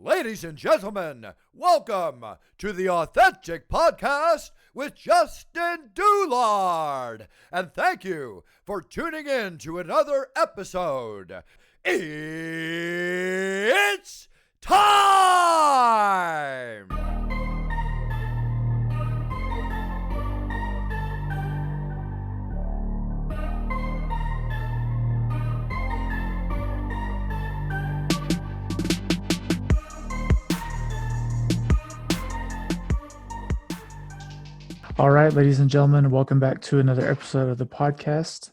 Ladies and gentlemen, welcome to the Authentic Podcast with Justin Doulard. And thank you for tuning in to another episode. It's time! All right, ladies and gentlemen, welcome back to another episode of the podcast.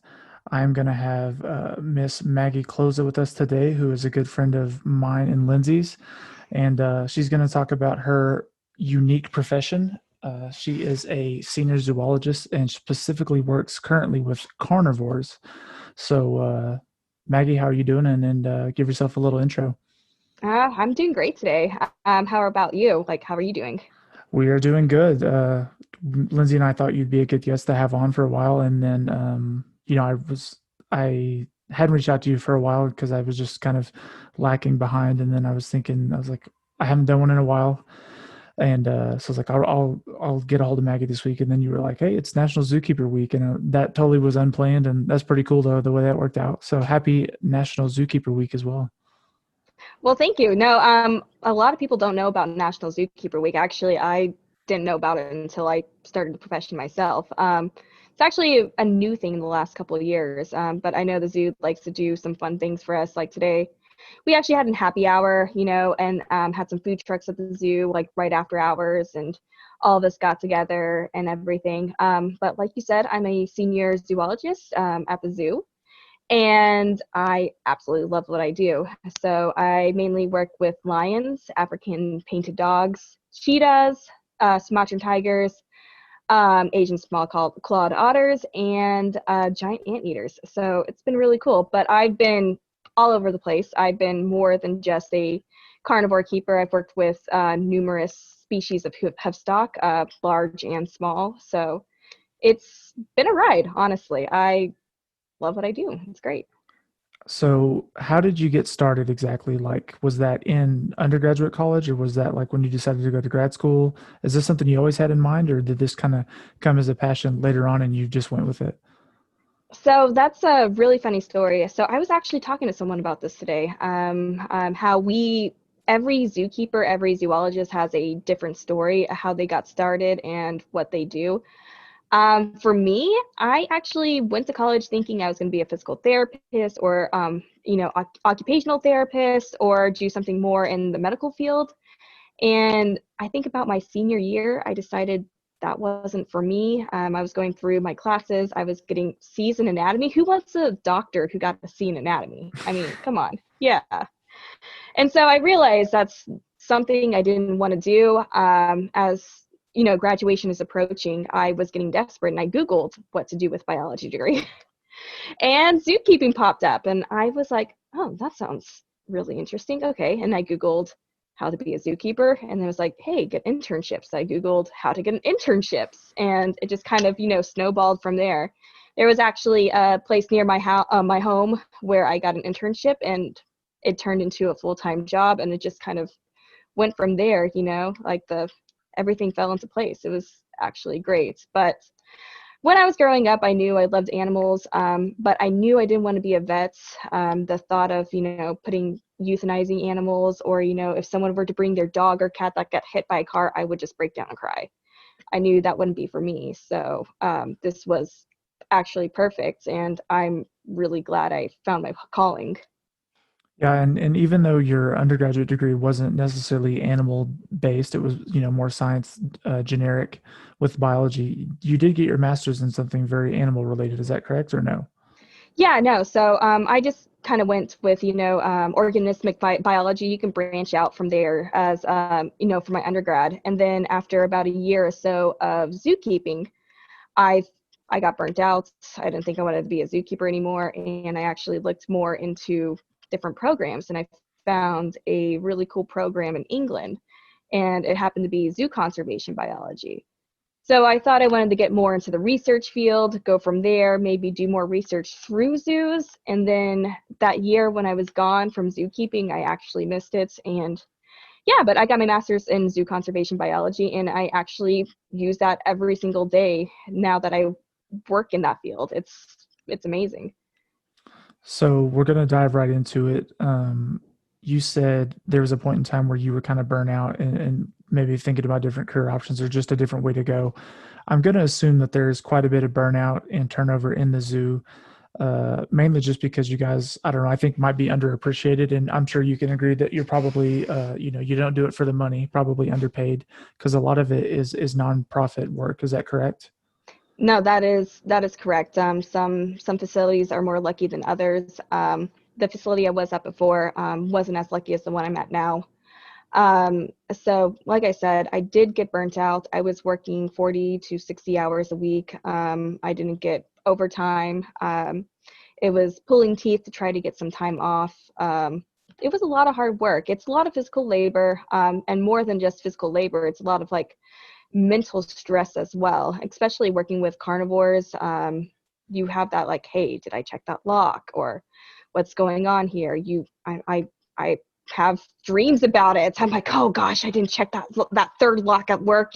I'm going to have Miss Maggie Kloza with us today, who is a good friend of mine and Lindsay's, and she's going to talk about her unique profession. She is a senior zoologist and specifically works currently with carnivores. So, Maggie, how are you doing? And give yourself a little intro. I'm doing great today. How about you? How are you doing? We are doing good. Lindsay and I thought you'd be a good guest to have on for a while, and then I hadn't reached out to you for a while because I was just kind of lacking behind, and then I was like, I haven't done one in a while, and so I was like, I'll get a hold of Maggie this week, and then you were like, hey, it's National Zookeeper Week, and that totally was unplanned, and that's pretty cool though the way that worked out. So happy National Zookeeper Week as well. Well, thank you. No, a lot of people don't know about National Zookeeper Week. Actually, I didn't know about it until I started the profession myself. It's actually a new thing in the last couple of years, but I know the zoo likes to do some fun things for us. Like today, we actually had a happy hour, and had some food trucks at the zoo, right after hours, and all of us got together and everything. But like you said, I'm a senior zoologist at the zoo. And I absolutely love what I do. So I mainly work with lions, African painted dogs, cheetahs, Sumatran tigers, Asian small-clawed otters, and giant anteaters. So it's been really cool. But I've been all over the place. I've been more than just a carnivore keeper. I've worked with numerous species of hoofstock, large and small. So it's been a ride, honestly. I love what I do. It's great. So how did you get started exactly? Was that in undergraduate college, or was that when you decided to go to grad school? Is this something you always had in mind, or did this kind of come as a passion later on and you just went with it? So that's a really funny story. So I was actually talking to someone about this today. How every zookeeper, every zoologist has a different story, how they got started and what they do. For me, I actually went to college thinking I was going to be a physical therapist or, occupational therapist or do something more in the medical field. And I think about my senior year, I decided that wasn't for me. I was going through my classes. I was getting C's in anatomy. Who wants a doctor who got a C in anatomy? I mean, come on. Yeah. And so I realized that's something I didn't want to do. As graduation is approaching, I was getting desperate and I Googled what to do with biology degree and zookeeping popped up and I was like, oh, that sounds really interesting. Okay. And I Googled how to be a zookeeper and it was like, hey, get internships. I Googled how to get internships and it just kind of, snowballed from there. There was actually a place near my home where I got an internship and it turned into a full-time job and it just kind of went from there, everything fell into place. It was actually great. But when I was growing up, I knew I loved animals, but I knew I didn't want to be a vet. The thought of, euthanizing animals or, if someone were to bring their dog or cat that got hit by a car, I would just break down and cry. I knew that wouldn't be for me. So this was actually perfect. And I'm really glad I found my calling. Yeah, and even though your undergraduate degree wasn't necessarily animal based, it was more science generic with biology. You did get your master's in something very animal related. Is that correct or no? Yeah, no. So I just kind of went with organismic biology. You can branch out from there as for my undergrad, and then after about a year or so of zookeeping, I got burnt out. I didn't think I wanted to be a zookeeper anymore, and I actually looked more into different programs and I found a really cool program in England and it happened to be zoo conservation biology. So I thought I wanted to get more into the research field, go from there, maybe do more research through zoos. And then that year when I was gone from zookeeping, I actually missed it. And Yeah, but I got my master's in zoo conservation biology, and I actually use that every single day now that I work in that field. It's amazing. So we're going to dive right into it. You said there was a point in time where you were kind of burnt out and maybe thinking about different career options or just a different way to go. I'm going to assume that there's quite a bit of burnout and turnover in the zoo, mainly just because you guys, I don't know, I think might be underappreciated. And I'm sure you can agree that you're probably, you don't do it for the money, probably underpaid, because a lot of it is nonprofit work. Is that correct? No, that is correct. Some facilities are more lucky than others. The facility I was at before wasn't as lucky as the one I'm at now. So like I said, I did get burnt out. I was working 40 to 60 hours a week. I didn't get overtime. It was pulling teeth to try to get some time off. It was a lot of hard work. It's a lot of physical labor, and more than just physical labor, it's a lot of like mental stress as well, especially working with carnivores. You have that like, hey, did I check that lock, or what's going on here? I have dreams about it. I'm like, oh gosh, I didn't check that third lock at work,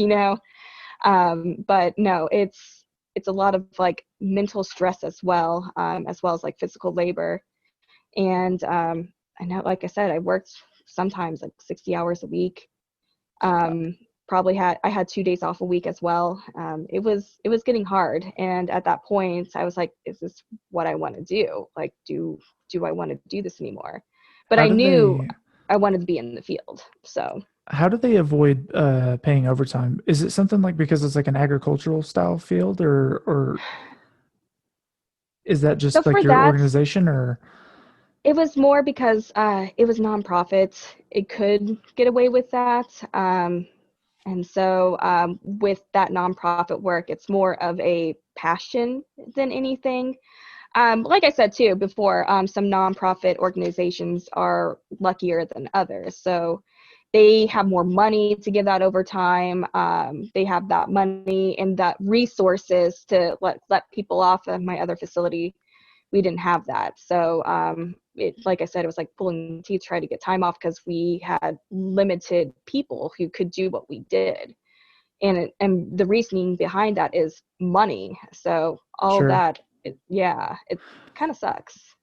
But no, it's a lot of like mental stress as well as like physical labor. And I know, like I said, I worked sometimes like 60 hours a week. I had 2 days off a week as well. It was getting hard, and at that point I was like, is this what I want to do? Like, do I want to do this anymore? But How I do knew they I wanted to be in the field. So how do they avoid paying overtime? Is it something like because it's like an agricultural style field, or is that so just like for your that, organization, or it was more because it was nonprofit. It could get away with that. And so with that nonprofit work, it's more of a passion than anything. Like I said too before, some nonprofit organizations are luckier than others. So they have more money to give that over time. They have that money and that resources to let people off. Of my other facility, we didn't have that. So like I said, it was like pulling teeth trying to get time off because we had limited people who could do what we did. And the reasoning behind that is money. So all of sure? that, it kind of sucks.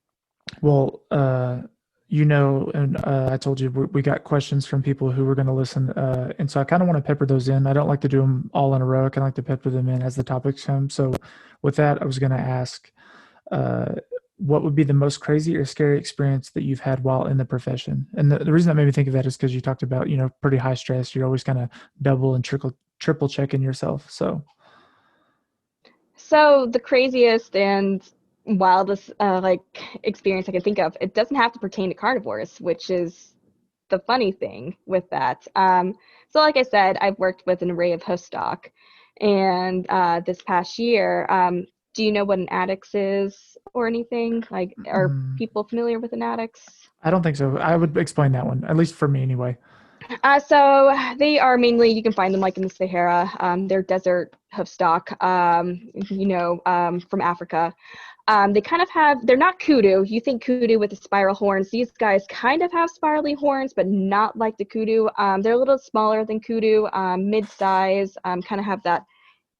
Well, and I told you we got questions from people who were going to listen, and so I kind of want to pepper those in. I don't like to do them all in a row. I kind of like to pepper them in as the topics come. So, with that, I was going to ask, uh, what would be the most crazy or scary experience that you've had while in the profession? And the reason that made me think of that is because you talked about, pretty high stress. You're always kind of double and triple checking yourself. So, So the craziest and wildest like experience I can think of, it doesn't have to pertain to carnivores, which is the funny thing with that. So like I said, I've worked with an array of host stock, and this past year, do you know what an addix is or anything? Like, are mm, people familiar with an addix? I don't think so. I would explain that one, at least for me anyway. So they are mainly, you can find them like in the Sahara. They're desert hoofstock, from Africa. They kind of have, they're not kudu. You think kudu with the spiral horns. These guys kind of have spirally horns, but not like the kudu. They're a little smaller than kudu, mid-size, kind of have that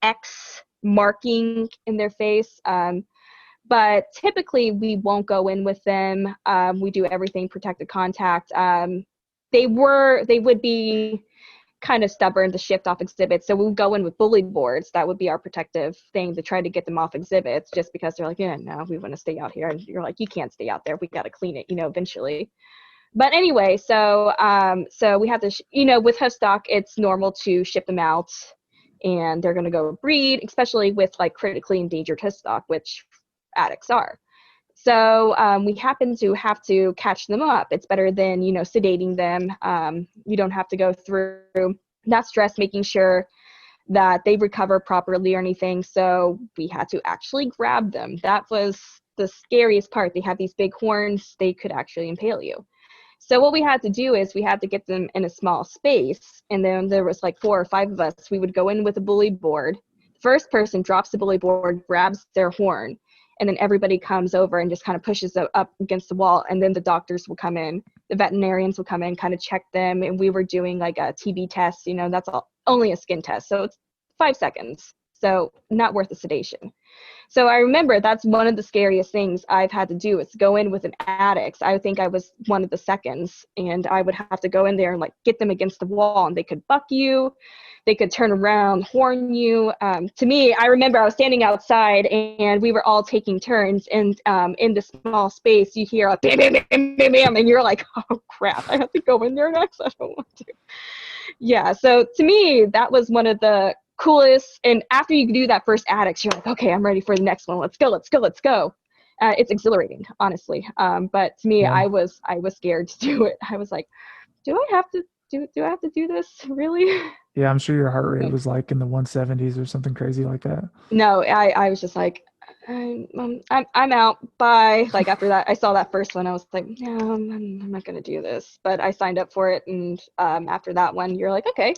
X marking in their face. But typically we won't go in with them. We do everything protected contact. They would be kind of stubborn to shift off exhibits. So we would go in with bully boards. That would be our protective thing to try to get them off exhibits, just because they're like, yeah, no, we want to stay out here. And you're like, you can't stay out there. We got to clean it, eventually. But anyway, so we have to, with host stock, it's normal to ship them out, and they're going to go breed, especially with like critically endangered host stock, which addicts are. So we happen to have to catch them up. It's better than, sedating them. You don't have to go through that stress, making sure that they recover properly or anything. So we had to actually grab them. That was the scariest part. They have these big horns. They could actually impale you. So what we had to do is we had to get them in a small space. And then there was like 4 or 5 of us. We would go in with a bully board. First person drops the bully board, grabs their horn, and then everybody comes over and just kind of pushes it up against the wall, and then the doctors will come in the veterinarians would come in, kind of check them, and we were doing like a TB test. That's only a skin test, so it's 5 seconds, so not worth the sedation. So I remember that's one of the scariest things I've had to do is go in with an addict. I think I was one of the seconds, and I would have to go in there and like get them against the wall, and they could buck you, they could turn around, horn you. To me, I remember I was standing outside and we were all taking turns, and in the small space you hear a bam, bam, bam, bam, bam, and you're like, oh crap, I have to go in there next. I don't want to. Yeah, so to me, that was one of the coolest. And after you do that first addict, you're like, okay, I'm ready for the next one. Let's go, let's go, let's go. It's exhilarating, honestly. But to me, Yeah. I was scared to do it. I was like, do I have to do this? Really? Yeah, I'm sure your heart rate was like in the 170s or something crazy like that. No, I was just like, I'm out. Bye. Like after that, I saw that first one. I was like, no, I'm not gonna do this. But I signed up for it, and after that one, you're like, okay,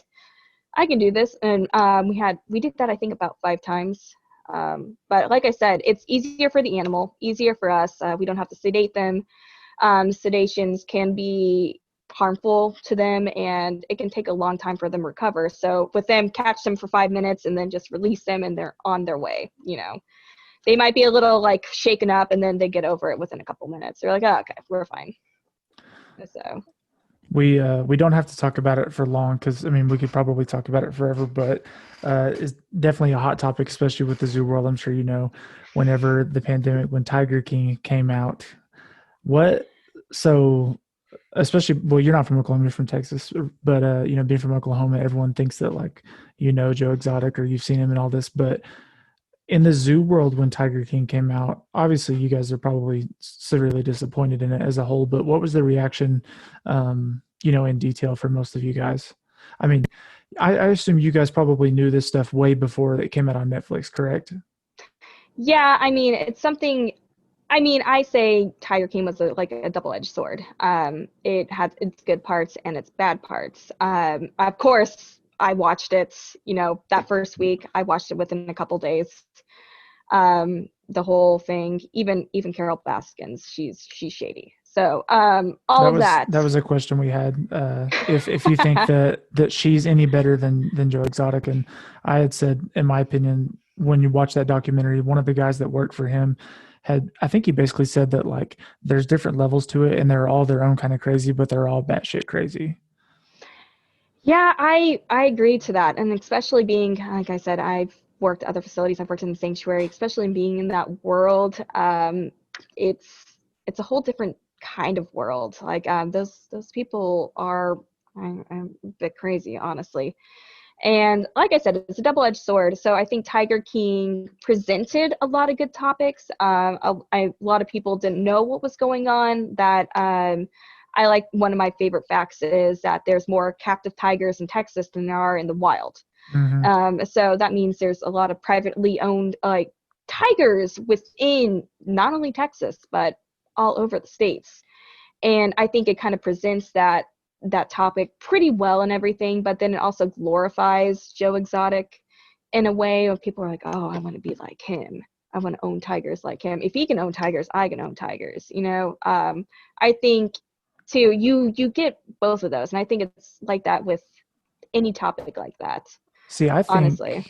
I can do this. And we did that I think about 5 times. But like I said, it's easier for the animal, easier for us. We don't have to sedate them. Sedations can be harmful to them, and it can take a long time for them to recover. So with them, catch them for 5 minutes and then just release them, and they're on their way. They might be a little like shaken up, and then they get over it within a couple minutes. They're like, oh, okay, we're fine. So we don't have to talk about it for long, because I mean we could probably talk about it forever, but it's definitely a hot topic, especially with the zoo world. I'm sure whenever the pandemic, when Tiger King came out, especially, well, you're not from Oklahoma, you're from Texas, but being from Oklahoma, everyone thinks that like Joe Exotic, or you've seen him and all this. But in the zoo world, when Tiger King came out, obviously you guys are probably severely disappointed in it as a whole, but what was the reaction in detail for most of you guys? I mean, I assume you guys probably knew this stuff way before it came out on Netflix, correct? yeah, I mean, it's something. I mean, I say Tiger King was like a double-edged sword. It had its good parts and its bad parts. Of course, I watched it, that first week. I watched it within a couple days. The whole thing, even Carol Baskins, she's shady. So that was a question we had. If you think that she's any better than Joe Exotic, and I had said, in my opinion, when you watch that documentary, one of the guys that worked for him I think he basically said that like there's different levels to it, and they're all their own kind of crazy, but they're all batshit crazy. Yeah, I agree to that. And especially being, like I said, I've worked at other facilities, I've worked in the sanctuary, especially being in that world. It's a whole different kind of world. Like those people are a bit crazy, honestly. And like I said, it's a double-edged sword. So I think Tiger King presented a lot of good topics. A lot of people didn't know what was going on. That I like, one of my favorite facts is that there's more captive tigers in Texas than there are in the wild. Mm-hmm. So that means there's a lot of privately owned tigers within not only Texas, but all over the states. And I think it kind of presents that topic pretty well and everything, but then it also glorifies Joe Exotic in a way where people are like, oh, I want to be like him. I want to own tigers like him. If he can own tigers, I can own tigers. I think too, you get both of those. And I think it's like that with any topic like that. See, honestly,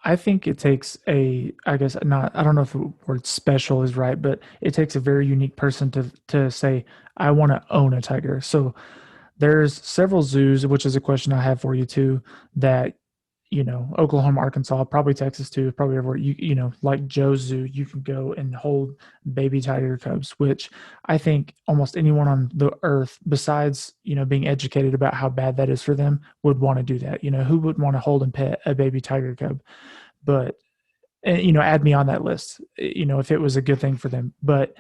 I think it takes I don't know if the word special is right, but it takes a very unique person to say, I want to own a tiger. So there's several zoos, which is a question I have for you too, that, Oklahoma, Arkansas, probably Texas too, probably everywhere, like Joe's Zoo, you can go and hold baby tiger cubs, which I think almost anyone on the earth, besides, being educated about how bad that is for them, would want to do that. Who would want to hold and pet a baby tiger cub? But, add me on that list, if it was a good thing for them. But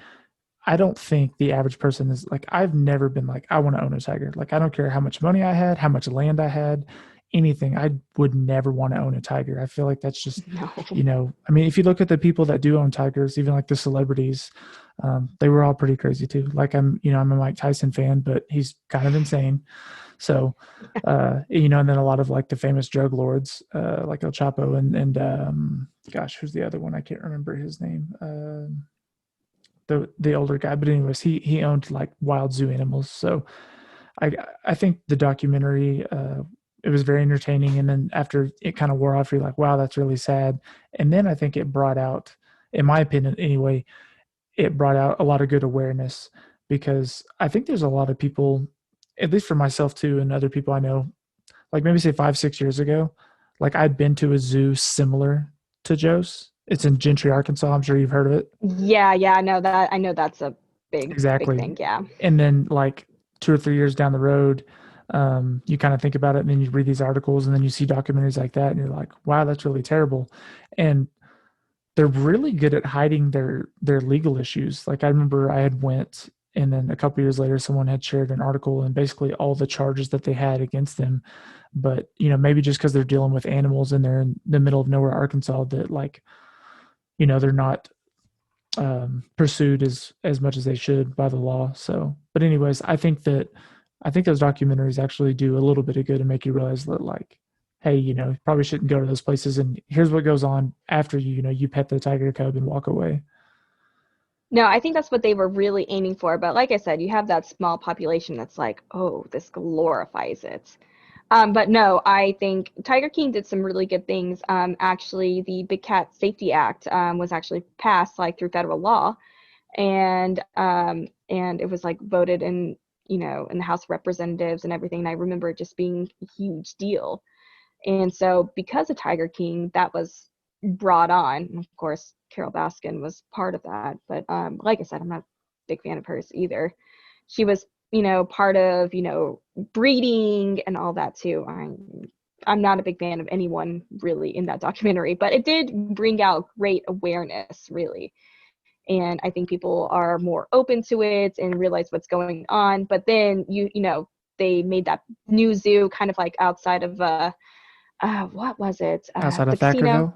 I don't think the average person is like, I've never been like, I want to own a tiger. Like, I don't care how much money I had, how much land I had, anything. I would never want to own a tiger. I feel like that's just, no. I mean, if you look at the people that do own tigers, even like the celebrities, they were all pretty crazy too. Like I'm a Mike Tyson fan, but he's kind of insane. So, and then a lot of like the famous drug lords, like El Chapo and gosh, who's the other one? I can't remember his name. the older guy. But anyways, he owned like wild zoo animals. So I think the documentary, it was very entertaining. And then after it kind of wore off, you're like, wow, that's really sad. And then I think it brought out, in my opinion anyway, it brought out a lot of good awareness, because I think there's a lot of people, at least for myself too, and other people I know, like maybe say 5-6 years ago, like I'd been to a zoo similar to Joe's. It's in Gentry, Arkansas. I'm sure you've heard of it. Yeah, I know that. I know that's a big Exactly. thing. Yeah. And then like 2 or 3 years down the road, you kind of think about it, and then you read these articles, and then you see documentaries like that, and you're like, wow, that's really terrible. And they're really good at hiding their legal issues. Like I remember I had went, and then a couple years later, someone had shared an article and basically all the charges that they had against them. But maybe just because they're dealing with animals and they're in the middle of nowhere, Arkansas, that like they're not pursued as much as they should by the law. So, but anyways, I think those documentaries actually do a little bit of good and make you realize that, like, hey, you probably shouldn't go to those places. And here's what goes on after you pet the tiger cub and walk away. No, I think that's what they were really aiming for. But like I said, you have that small population that's like, oh, this glorifies it. But no, I think Tiger King did some really good things. Actually, the Big Cat Safety Act was actually passed like through federal law, and it was like voted in in the House of Representatives and everything. And I remember it just being a huge deal. And so because of Tiger King, that was brought on. And of course, Carol Baskin was part of that. But like I said, I'm not a big fan of hers either. She was, part of, breeding and all that too. I'm not a big fan of anyone really in that documentary, but it did bring out great awareness, really. And I think people are more open to it and realize what's going on. But then they made that new zoo kind of like outside of what was it? Outside The of casino. Thackerville?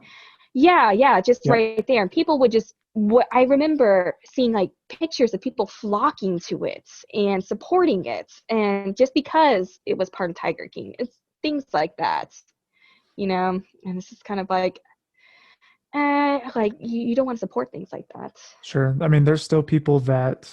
Yeah, just Yep. right there. And people would just, what I remember seeing like pictures of people flocking to it and supporting it. And just because it was part of Tiger King, it's things like that, and it's just kind of like you don't want to support things like that. Sure. I mean, there's still people that,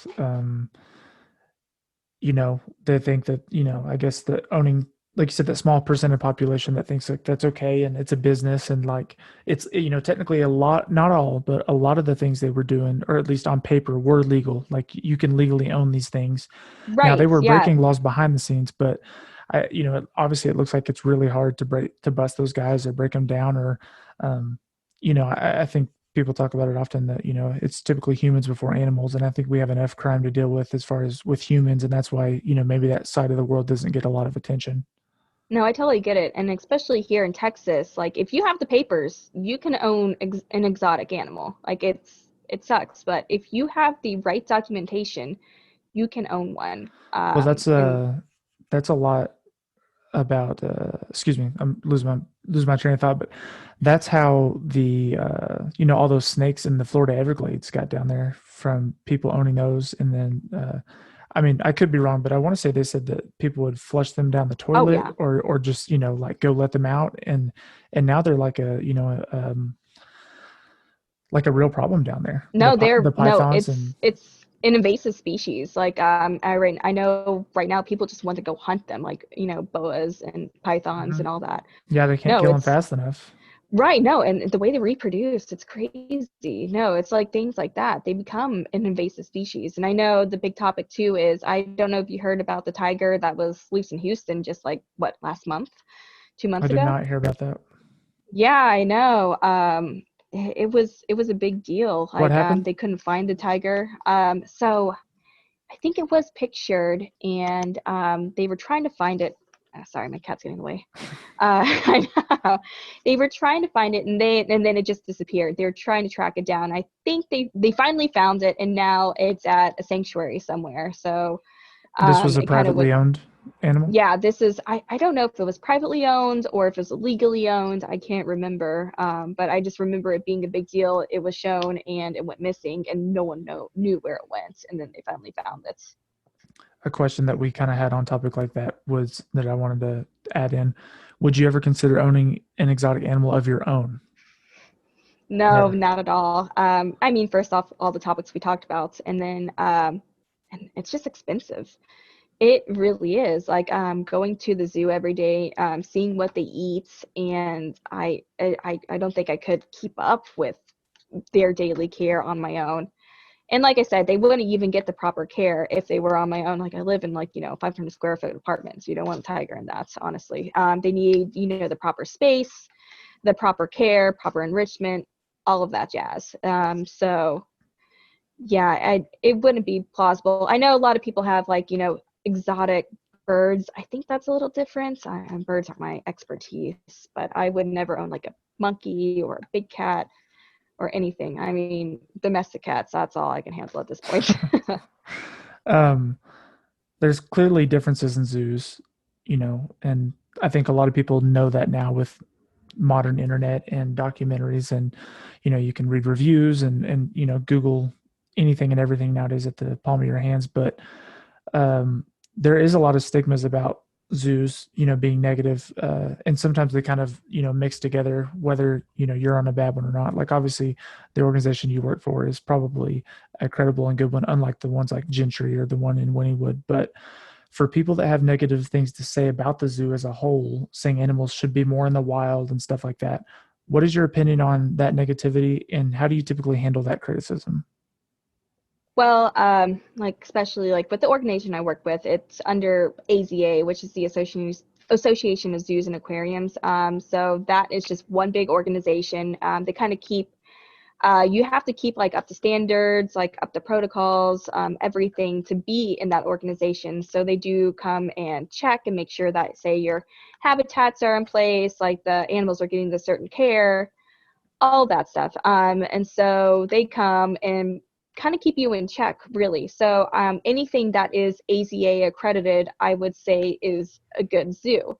they think that, I guess that owning, like you said, that small percentage population that thinks like that's okay and it's a business, and like it's, technically a lot, not all, but a lot of the things they were doing, or at least on paper, were legal. Like you can legally own these things. Now they Right. were Yeah. breaking laws behind the scenes, but obviously it looks like it's really hard to bust those guys or break them down, or, I think people talk about it often that, it's typically humans before animals. And I think we have enough crime to deal with as far as with humans. And that's why, maybe that side of the world doesn't get a lot of attention. No, I totally get it. And especially here in Texas, like if you have the papers, you can own an exotic animal. Like it sucks, but if you have the right documentation, you can own one. Well, And that's a lot about, excuse me, I'm losing my train of thought, but that's how the, all those snakes in the Florida Everglades got down there from people owning those. And then, I mean, I could be wrong, but I want to say they said that people would flush them down the oh toilet, yeah, or just, like go let them out. And now they're like like a real problem down there. no, The pythons and it's an invasive species. Like I know right now people just want to go hunt them, like boas and pythons Mhm. and all that. Yeah, they can't No, kill them it's fast enough. right. No, and the way they reproduce, it's crazy. No, it's like things like that. They become an invasive species. And I know the big topic too is, I don't know if you heard about the tiger that was loose in Houston just like last month, two I months did ago. not hear about that. Yeah, I know. It was a big deal. What Like happened? they couldn't find the tiger. So I think it was pictured, and they were trying to find it. Sorry, my cat's getting in the way. I know. They were trying to find it, and then it just disappeared. They were trying to track it down. I think they finally found it, and now it's at a sanctuary somewhere. So This was a it kind of was. privately owned animal? Yeah, this is. I don't know if it was privately owned or if it was legally owned. I can't remember. But I just remember it being a big deal. It was shown, and it went missing, and no one knew where it went. And then they finally found it. A question that we kind of had on topic like that was that I wanted to add in. Would you ever consider owning an exotic animal of your own? No, Never. not at all. I mean, first off, all the topics we talked about, and then and it's just expensive. It really is. Like going to the zoo every day, seeing what they eat, and I don't think I could keep up with their daily care on my own. And like I said, they wouldn't even get the proper care if they were on my own. Like I live in like, 500 square foot apartments. You don't want a tiger in that, honestly. They need, the proper space, the proper care, proper enrichment, all of that jazz. So yeah, it wouldn't be plausible. I know a lot of people have like, exotic birds. I think that's a little different. Birds are my expertise, but I would never own like a monkey or a big cat or anything. I mean, domestic cats, that's all I can handle at this point. Um, there's clearly differences in zoos, and I think a lot of people know that now with modern internet and documentaries, and you can read reviews and Google anything and everything nowadays at the palm of your hands. But um, there is a lot of stigmas about zoos, being negative, and sometimes they kind of mix together, whether you're on a bad one or not. Like obviously the organization you work for is probably a credible and good one, unlike the ones like Gentry or the one in Wynnewood. But for people that have negative things to say about the zoo as a whole, saying animals should be more in the wild and stuff like that, what is your opinion on that negativity, and how do you typically handle that criticism? Well, like especially like with the organization I work with, it's under AZA, which is the Association of Zoos and Aquariums. So that is just one big organization. They kind of keep you have to keep like up to standards, like up to protocols, everything to be in that organization. So they do come and check and make sure that, say, your habitats are in place, like the animals are getting the certain care, all that stuff. And so they come and kind of keep you in check, really. So anything that is AZA accredited, I would say is a good zoo.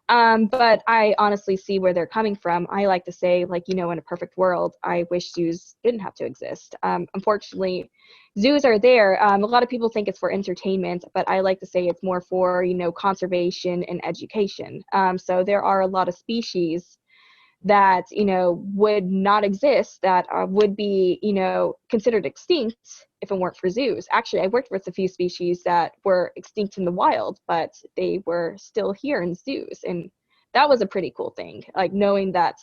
But I honestly see where they're coming from. I like to say, like, in a perfect world, I wish zoos didn't have to exist. Unfortunately, zoos are there. A lot of people think it's for entertainment, but I like to say it's more for, conservation and education. So there are a lot of species that would not exist, that would be considered extinct if it weren't for zoos. Actually, I worked with a few species that were extinct in the wild, but they were still here in zoos, and that was a pretty cool thing, like knowing that,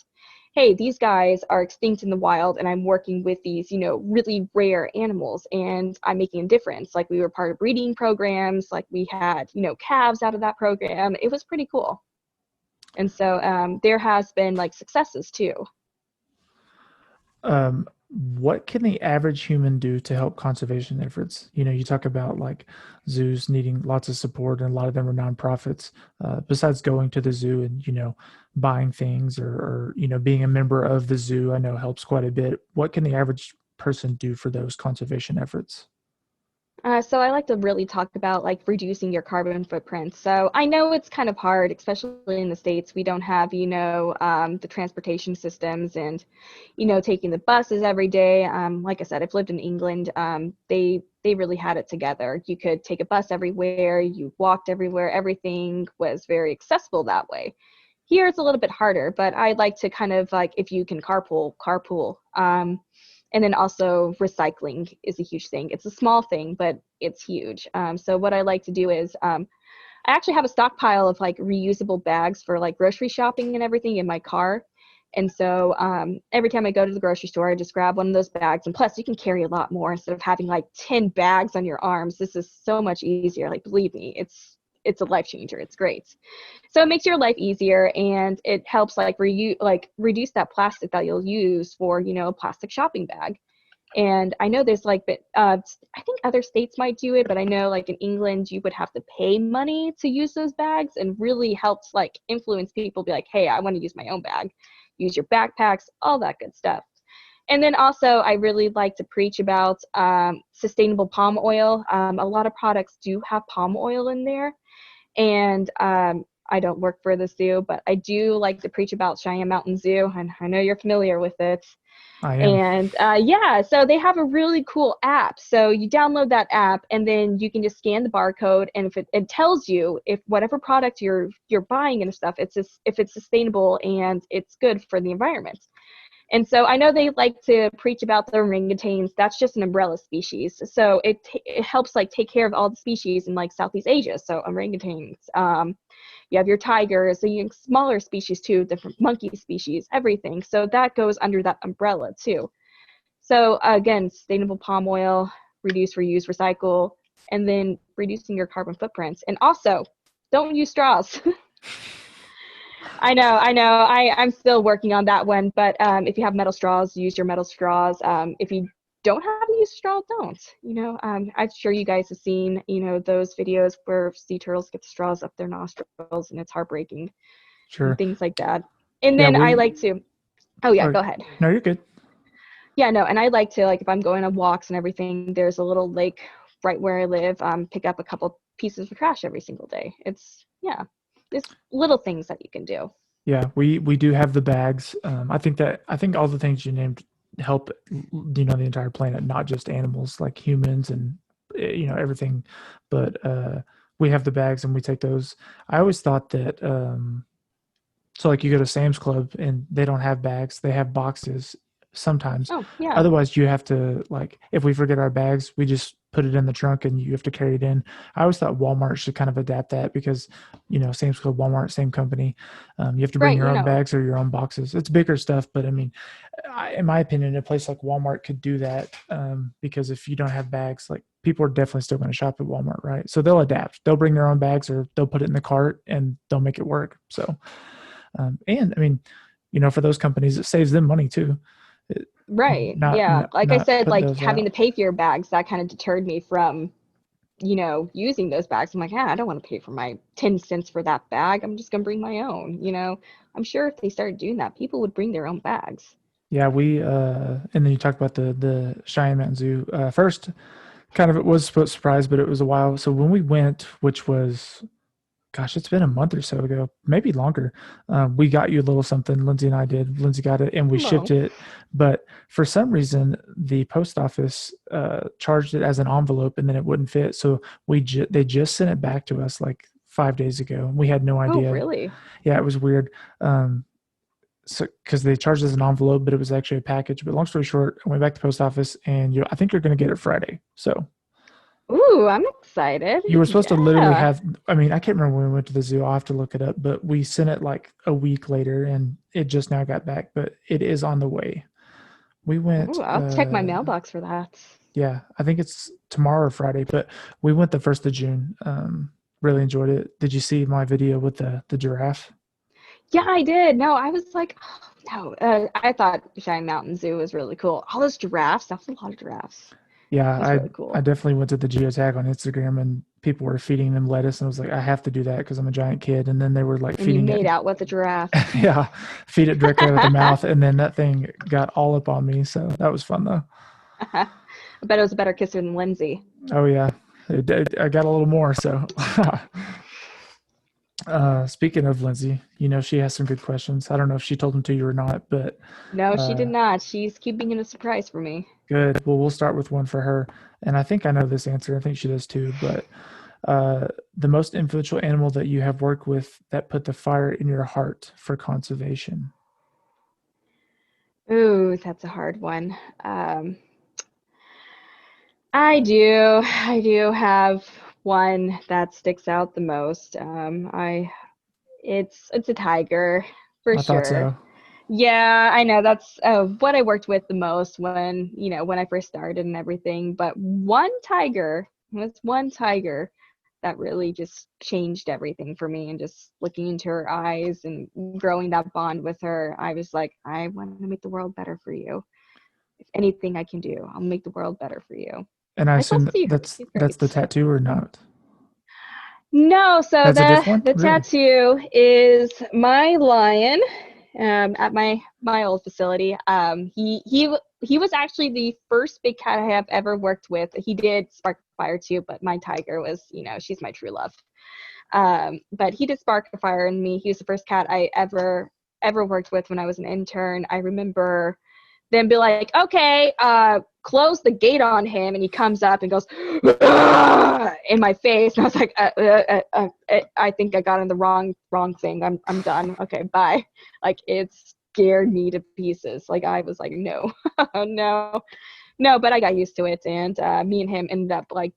hey, these guys are extinct in the wild and I'm working with these really rare animals and I'm making a difference. Like we were part of breeding programs, like we had calves out of that program. It was pretty cool. And so there has been like successes too. What can the average human do to help conservation efforts? You talk about like zoos needing lots of support, and a lot of them are nonprofits. Besides going to the zoo and buying things, or being a member of the zoo, I know helps quite a bit. What can the average person do for those conservation efforts? So I like to really talk about like reducing your carbon footprint. So I know it's kind of hard, especially in the States. We don't have, the transportation systems and, taking the buses every day. Like I said, I've lived in England. They really had it together. You could take a bus everywhere. You walked everywhere. Everything was very accessible that way. Here it's a little bit harder, but I like to kind of like, if you can carpool, carpool. And then also recycling is a huge thing. It's a small thing, but it's huge. So what I like to do is I actually have a stockpile of like reusable bags for like grocery shopping and everything in my car. And so every time I go to the grocery store, I just grab one of those bags. And plus, you can carry a lot more instead of having like 10 bags on your arms. This is so much easier. Like, believe me, it's a life changer. It's great. So it makes your life easier, and it helps like reduce that plastic that you'll use for a plastic shopping bag. And I know there's like, I think other states might do it, but I know like in England you would have to pay money to use those bags, and really helps like influence people be like, hey, I want to use my own bag. Use your backpacks, all that good stuff. And then also, I really like to preach about sustainable palm oil. A lot of products do have palm oil in there. And I don't work for the zoo, but I do like to preach about Cheyenne Mountain Zoo, and I know you're familiar with it. I am. And yeah, so they have a really cool app. So you download that app, and then you can just scan the barcode, and if it tells you if whatever product you're buying and stuff, if it's sustainable and it's good for the environment. And so I know they like to preach about the orangutans. That's just an umbrella species. So it helps like take care of all the species in like Southeast Asia. So orangutans, you have your tigers, so you have smaller species too, different monkey species, everything. So that goes under that umbrella too. So again, sustainable palm oil, reduce, reuse, recycle, and then reducing your carbon footprints. And also, don't use straws. I know. I'm still working on that one, but if you have metal straws, use your metal straws. If you don't have to use a straw, don't. I'm sure you guys have seen, those videos where sea turtles get straws up their nostrils, and it's heartbreaking, Sure. and things like that. And Yeah, then I like to. Oh yeah, go ahead. No, you're good. Yeah, no, and I like to, like, if I'm going on walks and everything, there's a little lake right where I live. Pick up a couple pieces of trash every single day. There's little things that you can do. Yeah, we do have the bags. I think all the things you named help, the entire planet, not just animals like humans and everything. But we have the bags and we take those. I always thought that so like you go to Sam's Club and they don't have bags; they have boxes sometimes. Oh yeah. Otherwise, you have to, like, if we forget our bags, we just put it in the trunk and you have to carry it in. I always thought Walmart should kind of adapt that because, Sam's Club, Walmart, same company. You have to bring your own bags or your own boxes. It's bigger stuff, but I mean, in my opinion, a place like Walmart could do that because if you don't have bags, like, people are definitely still going to shop at Walmart, right? So they'll adapt. They'll bring their own bags or they'll put it in the cart and they'll make it work. So, and I mean, for those companies, it saves them money too. Right. Like I said, like having to pay for your bags, that kind of deterred me from, using those bags. I'm like, I don't want to pay for my 10 cents for that bag. I'm just going to bring my own, I'm sure if they started doing that, people would bring their own bags. Yeah, we, and then you talk about the Cheyenne Mountain Zoo. First, kind of, it was a surprise, but it was a while. So when we went, which was, gosh, it's been a month or so ago, maybe longer. We got you a little something. Lindsay and I did. Lindsay got it and we shipped it. But for some reason, the post office charged it as an envelope and then it wouldn't fit. So they just sent it back to us like 5 days ago. We had no idea. Oh, really? Yeah, it was weird. So because they charged us an envelope, but it was actually a package. But long story short, I went back to the post office and I think you're going to get it Friday. So. Ooh, I'm excited. You were supposed to literally have, I mean, I can't remember when we went to the zoo. I'll have to look it up, but we sent it like a week later and it just now got back, but it is on the way. We went. Ooh, I'll check my mailbox for that. Yeah, I think it's tomorrow or Friday, but we went the 1st of June. Really enjoyed it. Did you see my video with the giraffe? Yeah, I did. No, I was like, oh, no. I thought Cheyenne Mountain Zoo was really cool. All those giraffes, that's a lot of giraffes. Yeah, really cool. I definitely went to the geotag on Instagram and people were feeding them lettuce and I was like, I have to do that because I'm a giant kid. And then they were like feeding it. You made out with the giraffe. Yeah, feed it directly out of the mouth. And then that thing got all up on me. So that was fun though. I bet it was a better kisser than Lindsay. Oh yeah, I got a little more. So speaking of Lindsay, she has some good questions. I don't know if she told them to you or not, but no, she did not. She's keeping it a surprise for me. Good. Well, we'll start with one for her. And I think I know this answer. I think she does too. But the most influential animal that you have worked with that put the fire in your heart for conservation? Ooh, that's a hard one. I do have one that sticks out the most. It's a tiger for I sure. Thought so. Yeah, I know that's what I worked with the most when I first started and everything. But one tiger that really just changed everything for me. And just looking into her eyes and growing that bond with her, I was like, I want to make the world better for you. If anything I can do, I'll make the world better for you. And I assume that's the tattoo or not? No, so the really? Tattoo is my lion. At my old facility. He was actually the first big cat I have ever worked with. He did spark a fire too, but my tiger was, she's my true love. But he did spark a fire in me. He was the first cat I ever worked with when I was an intern. I remember them be like, okay, close the gate on him, and he comes up and goes in my face, and I was like, I think I got in the wrong thing. I'm done. Okay, bye. Like, it's scared me to pieces. Like I was like, no, no, but I got used to it, and me and him ended up like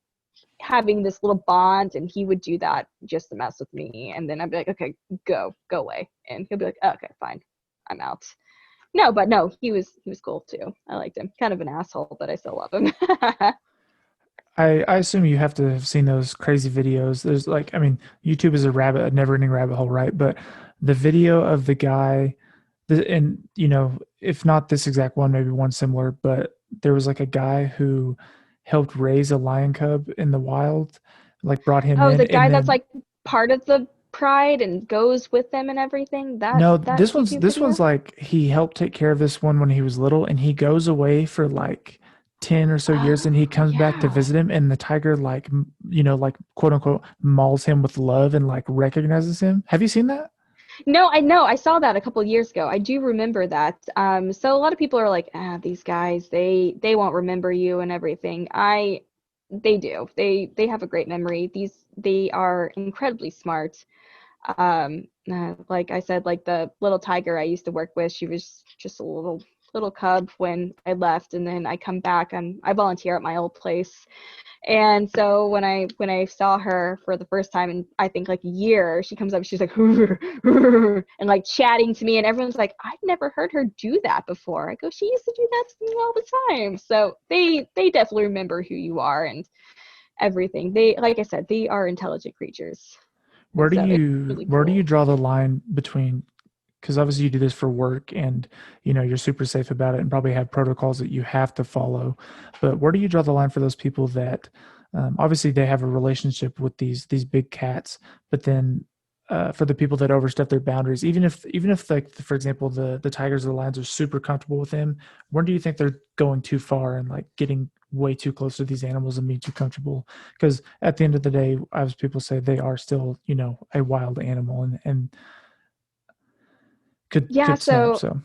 having this little bond, and he would do that just to mess with me, and then I'd be like, okay, go away, and he'll be like, oh, okay, fine, I'm out. No, but no, he was cool too. I liked him. Kind of an asshole, but I still love him. I assume you have to have seen those crazy videos. There's like, I mean, YouTube is a never-ending rabbit hole, right? But the video of the guy, and if not this exact one, maybe one similar, but there was like a guy who helped raise a lion cub in the wild, like brought him Oh, in, the and guy that's then like part of the pride and goes with them and everything. That no, that this YouTube one's video. like he helped take care of this one when he was little, and he goes away for like 10 or so years, and he Oh comes back to yeah. visit him, and the tiger like like quote unquote mauls him with love and like recognizes him. Have you seen that? No, I know. I saw that a couple of years ago. I do remember that. So a lot of people are like, ah, these guys, they won't remember you and everything. They do. They have a great memory. They are incredibly smart. Like I said, like the little tiger I used to work with, she was just a little cub when I left, and then I come back. I volunteer at my old place. And so when I saw her for the first time in I think like a year, she comes up, she's like and like chatting to me, and everyone's like, I've never heard her do that before. I go, she used to do that to me all the time. So they definitely remember who you are and everything. They, like I said, they are intelligent creatures. And so it's really Where do you cool. draw the line between, because obviously you do this for work, and you're super safe about it and probably have protocols that you have to follow, but where do you draw the line for those people that obviously they have a relationship with these big cats, but then for the people that overstep their boundaries, even if like for example the tigers or the lions are super comfortable with them, when do you think they're going too far and like getting way too close to these animals and being too comfortable? Because at the end of the day, as people say, they are still a wild animal, and Yeah, could snap. so So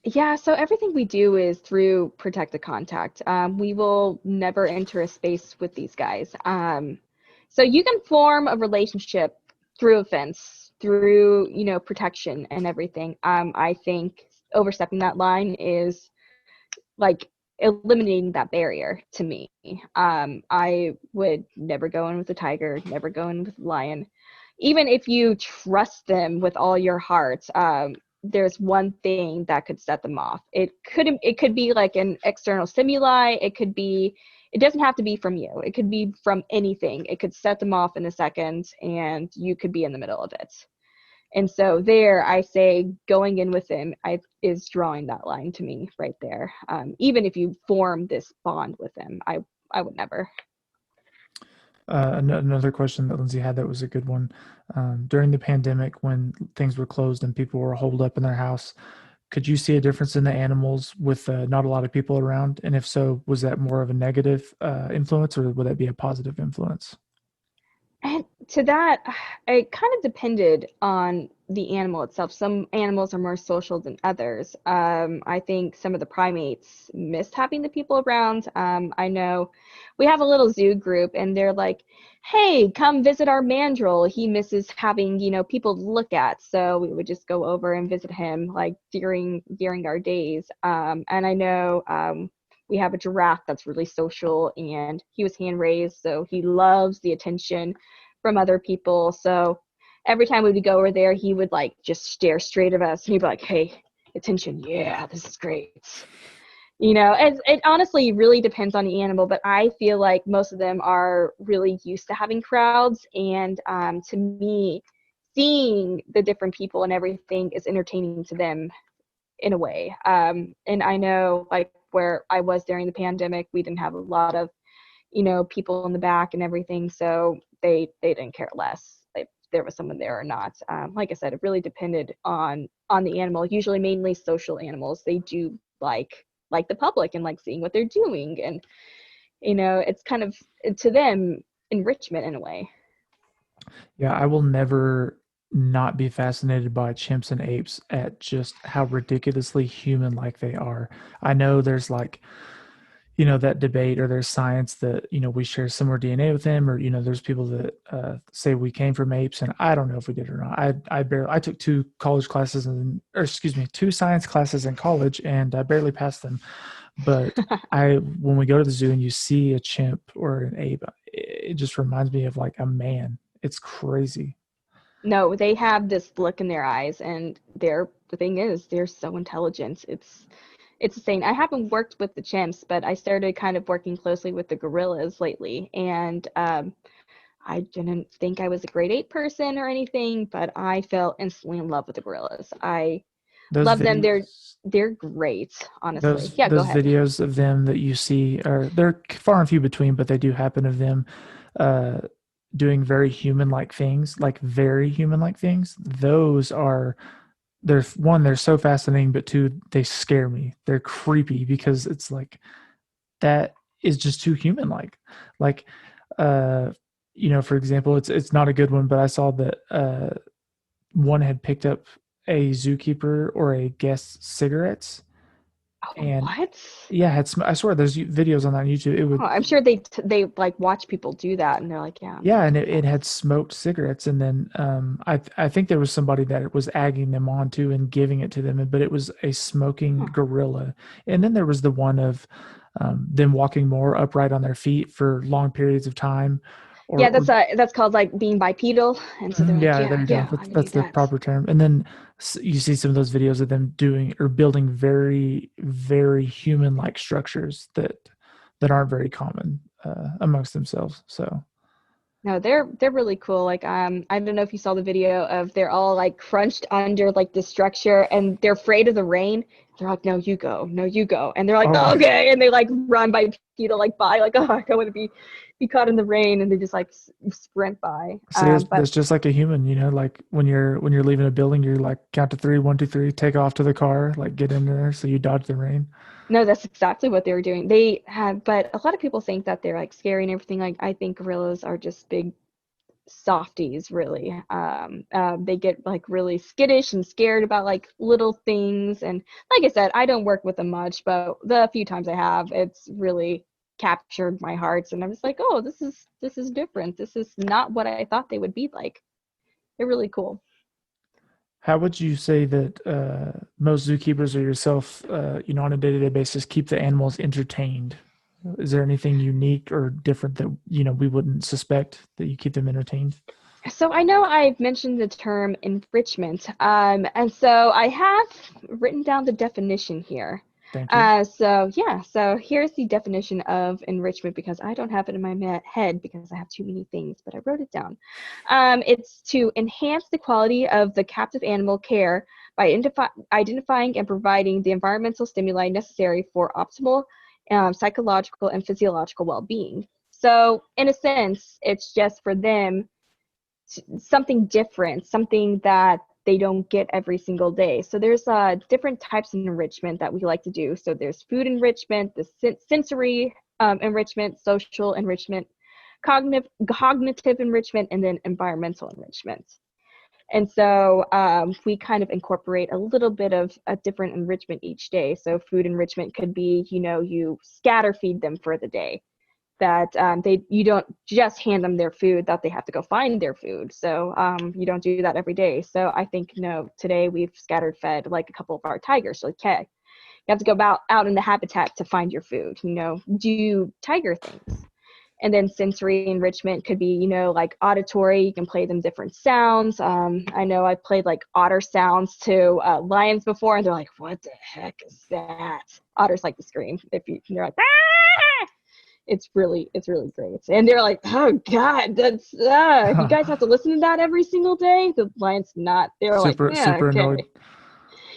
Yeah, so everything we do is through protected contact. We will never enter a space with these guys. So you can form a relationship through a fence, through, protection and everything. I think overstepping that line is like eliminating that barrier to me. I would never go in with a tiger, never go in with a lion. Even if you trust them with all your heart, there's one thing that could set them off. It could be like an external stimuli. It doesn't have to be from you. It could be from anything. It could set them off in a second, and you could be in the middle of it. And so there, I say going in with him is drawing that line to me right there. Even if you form this bond with him, I would never. another question that Lindsay had that was a good one. During the pandemic, when things were closed and people were holed up in their house, could you see a difference in the animals with not a lot of people around? And if so, was that more of a negative influence, or would that be a positive influence? And to that, it kind of depended on the animal itself. Some animals are more social than others. I think some of the primates missed having the people around. I know we have a little zoo group, and they're like, "Hey, come visit our mandrill. He misses having, people to look at." So we would just go over and visit him, like during our days. And I know we have a giraffe that's really social, and he was hand raised, so he loves the attention from other people. So every time we would go over there, he would like just stare straight at us, and he'd be like, "Hey, attention, yeah, this is great." It honestly really depends on the animal, but I feel like most of them are really used to having crowds, and to me, seeing the different people and everything is entertaining to them in a way. And I know, like, where I was during the pandemic, we didn't have a lot of, people in the back and everything, so they didn't care less if there was someone there or not. Like I said, it really depended on the animal. Usually, mainly social animals, they do like the public and like seeing what they're doing, and it's kind of to them enrichment in a way. Yeah, I will never not be fascinated by chimps and apes at just how ridiculously human like they are. I know there's like that debate, or there's science that, we share similar DNA with them, or, there's people that say we came from apes, and I don't know if we did or not. I took two science classes in college, and I barely passed them. But when we go to the zoo and you see a chimp or an ape, it just reminds me of like a man. It's crazy. No, they have this look in their eyes, and the thing is, they're so intelligent. It's insane. I haven't worked with the chimps, but I started kind of working closely with the gorillas lately, and I didn't think I was a grade 8 person or anything, but I fell instantly in love with the gorillas. I Those love them. videos, They're great, honestly. those Yeah, go those ahead. videos of them that you see they're far and few between, but they do happen, of them uh, doing very human-like things, like very human-like things. Those are they're so fascinating, but two, they scare me. They're creepy because it's like that is just too human-like. Like, uh, for example, it's not a good one, but I saw that one had picked up a zookeeper or a guest's cigarettes, Oh, and what? yeah, I swear there's videos on that on YouTube. It Oh, would, I'm sure they like watch people do that, and they're like, yeah, I'm yeah, gonna and do it that. had smoked cigarettes, and then I think there was somebody that was egging them on to and giving it to them, but it was a smoking Huh. gorilla. And then there was the one of them walking more upright on their feet for long periods of time, Yeah, or that's called like being bipedal, and so they're like, yeah, there yeah, you go. yeah, I can do That's the that. proper term. And then you see some of those videos of them doing or building very, very human-like structures that aren't very common amongst themselves. So, No, they're really cool. Like I don't know if you saw the video of they're all like crunched under like the structure, and they're afraid of the rain. They're like, no, you go, no, you go, and they're like, oh, oh, okay, and they like run by Peter like by like, oh, I don't want to be caught in the rain, and they just like sprint by. see, But that's just like a human, like when you're leaving a building, you're like count to three, 1, 2, 3, take off to the car, like get in there so you dodge the rain. no, that's exactly what they were doing. They have, but a lot of people think that they're like scary and everything. Like I think gorillas are just big softies, really. They get like really skittish and scared about like little things, and like I said, I don't work with them much, but the few times I have, it's really captured my hearts, and I'm just like, oh, this is different. This is not what I thought they would be like. They're really cool. How would you say that most zookeepers or yourself, on a day-to-day basis, keep the animals entertained? Is there anything unique or different that we wouldn't suspect that you keep them entertained? So I know I've mentioned the term enrichment, and so I have written down the definition here. Thank you. So yeah, so here's the definition of enrichment, because I don't have it in my head because I have too many things, but I wrote it down. It's to enhance the quality of the captive animal care by identifying and providing the environmental stimuli necessary for optimal psychological and physiological well-being. So in a sense, it's just for them something different, something that they don't get every single day. So there's different types of enrichment that we like to do. So there's food enrichment, the sensory enrichment, social enrichment, cognitive enrichment, and then environmental enrichment. And so we kind of incorporate a little bit of a different enrichment each day. So food enrichment could be, you scatter feed them for the day, that you don't just hand them their food, that they have to go find their food. So you don't do that every day. So I think, today we've scattered fed like a couple of our tigers. So, okay, you have to go out in the habitat to find your food, do tiger things. And then sensory enrichment could be, like auditory. You can play them different sounds. I know I played like otter sounds to lions before, and they're like, what the heck is that? Otters like to scream. They're like, ah! It's really great. And they're like, oh God, that's you guys have to listen to that every single day. The lions not. They're like, Super, yeah, super okay. annoyed.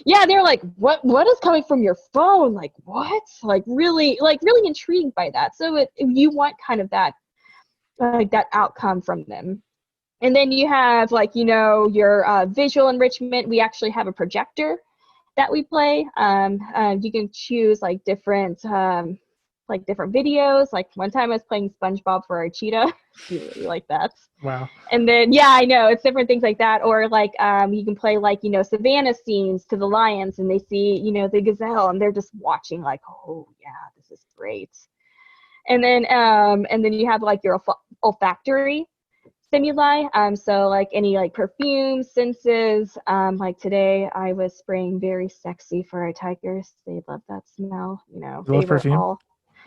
Yeah, they're like, what is coming from your phone? Like, what? Really intrigued by that. So you want kind of that that outcome from them. And then you have your visual enrichment. We actually have a projector that we play. You can choose different videos. Like one time I was playing SpongeBob for our cheetah. She really liked that. Wow. And then, yeah, I know, it's different things like that. Or you can play savannah scenes to the lions, and they see, the gazelle, and they're just watching like, oh yeah, this is great. And then you have like your olfactory stimuli. So like any like perfume, senses. Like today I was spraying very sexy for our tigers. They love that smell. You know, You they love were perfume? all,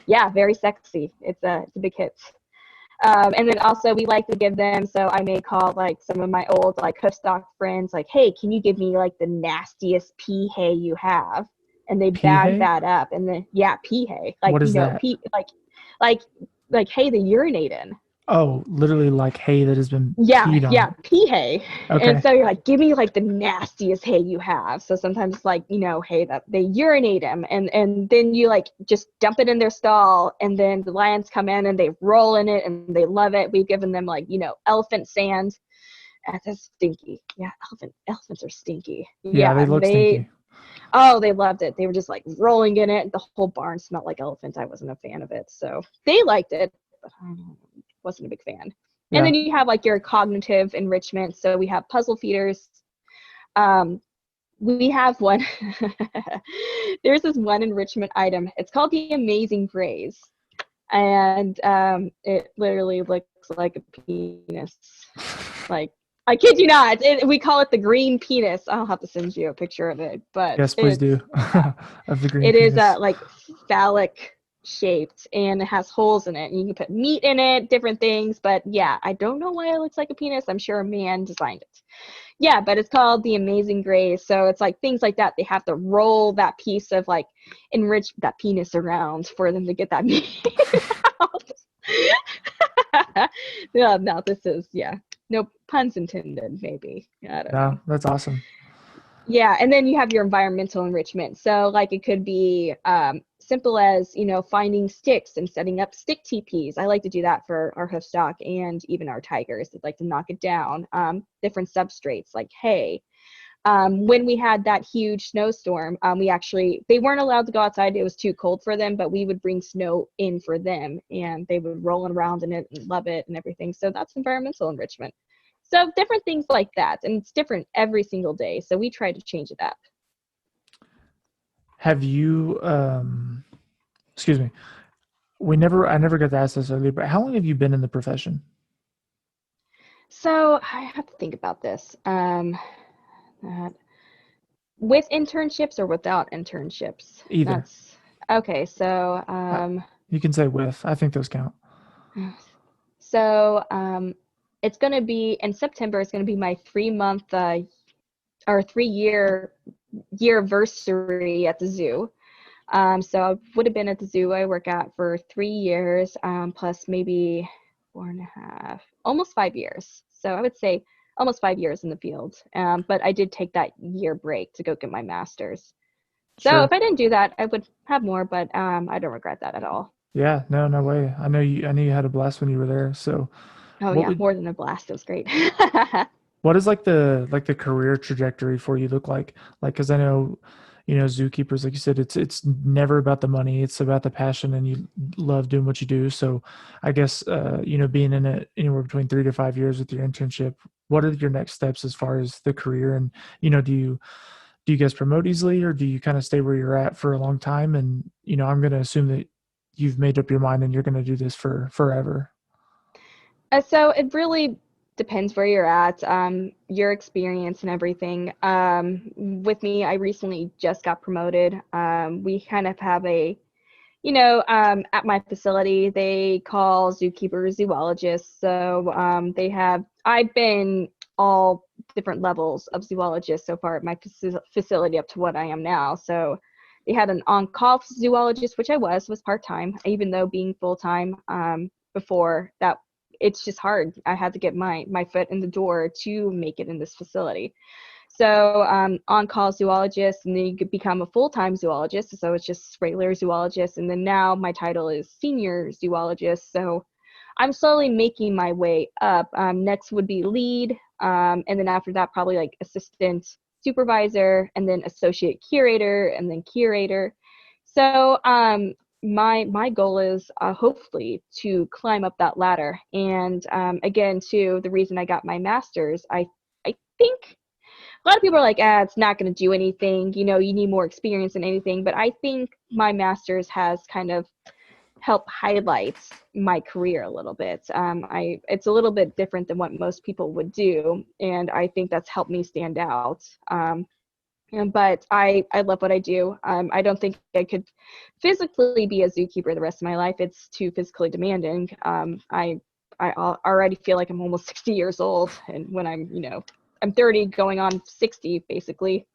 yeah, very sexy. It's a big hit. And then also we like to give them, so I may call like some of my old like hoofstock friends, like, hey, can you give me like the nastiest pea hay you have? And they Pea bag hay? that up, and then yeah, pea hay, like What is that? pea, like like hay they urinate in. Oh, literally like hay that has been Yeah, peed yeah, on. pea hay. And Okay. so you're like, give me like the nastiest hay you have. So sometimes it's like, hay that they urinate them, and then you like just dump it in their stall, and then the lions come in and they roll in it and they love it. We've given them like, elephant sand. That's stinky. Yeah, elephants are stinky. Yeah, they Yeah, look stinky. they loved it. They were just like rolling in it. The whole barn smelled like elephant. I wasn't a fan of it. So they liked it, but I wasn't a big fan. And Yeah. then you have like your cognitive enrichment. So we have puzzle feeders. We have one. There's this one enrichment item. It's called the Amazing Graze. And it literally looks like a penis. Like, I kid you not. We call it the green penis. I'll have to send you a picture of it. But Yes, please do. Of the green it is penis. like phallic shaped, and it has holes in it, and you can put meat in it, different things. But yeah, I don't know why it looks like a penis. I'm sure a man designed it. Yeah, but it's called the Amazing Graze. So it's like things like that. They have to roll that piece of like enrich that penis around for them to get that meat out. No, this is, yeah. No puns intended, maybe. I don't know. No, that's awesome. Yeah, and then you have your environmental enrichment. So like it could be simple as, finding sticks and setting up stick teepees. I like to do that for our hoofstock and even our tigers. They'd like to knock it down. Different substrates like hay. When we had that huge snowstorm, they weren't allowed to go outside. It was too cold for them, but we would bring snow in for them, and they would roll around in it and love it and everything. So that's environmental enrichment. So different things like that, and it's different every single day. So we try to change it up. Have you excuse me. I never got to ask this earlier, but how long have you been in the profession? So I have to think about this. With internships or without internships? Either. That's okay. So You can say with. I think those count. so it's going to be in September. It's going to be my 3-month or 3-year yearversary at the zoo. So I would have been at the zoo I work at for 3 years, plus maybe 4.5, almost 5 years. So I would say almost 5 years in the field. But I did take that year break to go get my master's. So Sure. if I didn't do that, I would have more, but I don't regret that at all. Yeah, no way. I knew you had a blast when you were there. So Oh what yeah, would more than a blast. It was great. what is like the career trajectory for you look like? Like, because I know, zookeepers, like you said, it's never about the money. It's about the passion, and you love doing what you do. So I guess being in it anywhere between 3 to 5 years with your internship, what are your next steps as far as the career? And do you guys promote easily, or do you kind of stay where you're at for a long time? And I'm going to assume that you've made up your mind and you're going to do this for forever. So it really depends where you're at, your experience and everything. With me, I recently just got promoted. We kind of have at my facility, they call zookeeper zoologists. So I've been all different levels of zoologists so far at my facility up to what I am now. So they had an on-call zoologist, which I was part-time, even though being full-time before that, it's just hard. I had to get my foot in the door to make it in this facility. So on-call zoologist, and then you could become a full-time zoologist. So it's just regular zoologist. And then now my title is senior zoologist. So I'm slowly making my way up. Next would be lead. And then after that, probably like assistant supervisor, and then associate curator, and then curator. So my goal is hopefully to climb up that ladder. And again, too, the reason I got my master's, I think a lot of people are like, it's not going to do anything. You need more experience than anything. But I think my master's has kind of help highlight my career a little bit. It's a little bit different than what most people would do, and I think that's helped me stand out. But I love what I do. I don't think I could physically be a zookeeper the rest of my life. It's too physically demanding. I already feel like I'm almost 60 years old, and when I'm 30 going on 60 basically.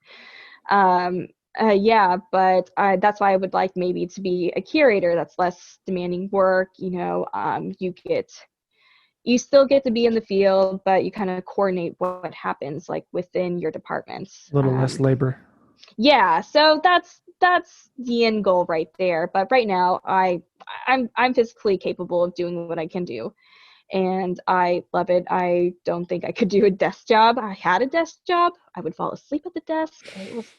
Yeah, but that's why I would like maybe to be a curator. That's less demanding work. You still get to be in the field, but you kind of coordinate what happens like within your departments. A little less labor. Yeah, so that's the end goal right there. But right now, I'm physically capable of doing what I can do, and I love it. I don't think I could do a desk job. I had a desk job. I would fall asleep at the desk.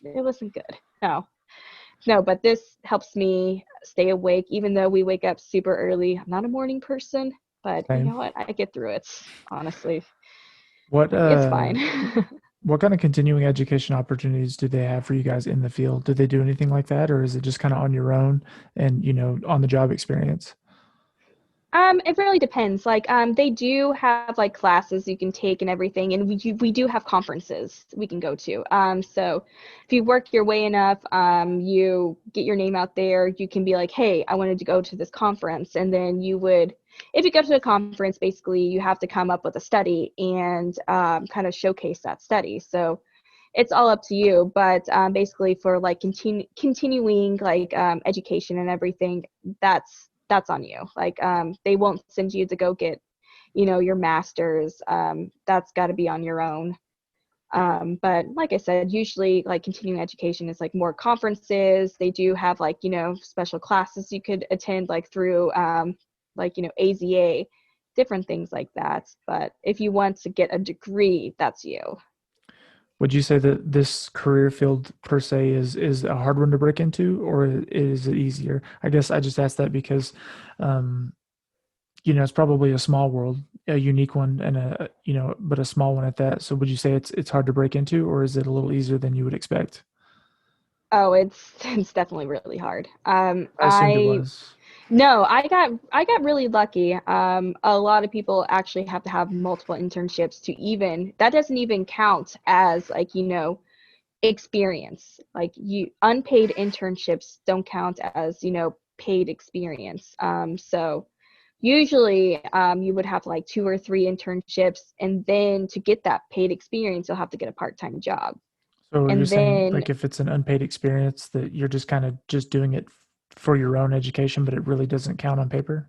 It wasn't good. No, but this helps me stay awake, even though we wake up super early. I'm not a morning person, but Same. you know what? I get through it, honestly. What It's fine. what kind of continuing education opportunities do they have for you guys in the field? Do they do anything like that, or is it just kind of on your own and on the job experience? It really depends. Like, they do have like classes you can take and everything, and we do have conferences we can go to. So if you work your way enough, you get your name out there, you can be like, hey, I wanted to go to this conference, and then if you go to the conference, basically you have to come up with a study and kind of showcase that study. So it's all up to you, but basically for like continuing like education and everything, that's on you. Like, they won't send you to go get, your master's. That's got to be on your own. But like I said, usually like continuing education is like more conferences. They do have like, special classes you could attend like through AZA, different things like that. But if you want to get a degree, that's you. Would you say that this career field per se is a hard one to break into, or is it easier? I guess I just asked that because, it's probably a small world, a unique one, and but a small one at that. So would you say it's hard to break into, or is it a little easier than you would expect? Oh, it's definitely really hard. I assumed it was. No, I got really lucky. A lot of people actually have to have multiple internships that doesn't even count as like, experience. Like, unpaid internships don't count as, paid experience. So usually you would have like 2 or 3 internships, and then to get that paid experience, you'll have to get a part-time job. So you're And saying then like if it's an unpaid experience that you're just kind of just doing it for your own education, but it really doesn't count on paper?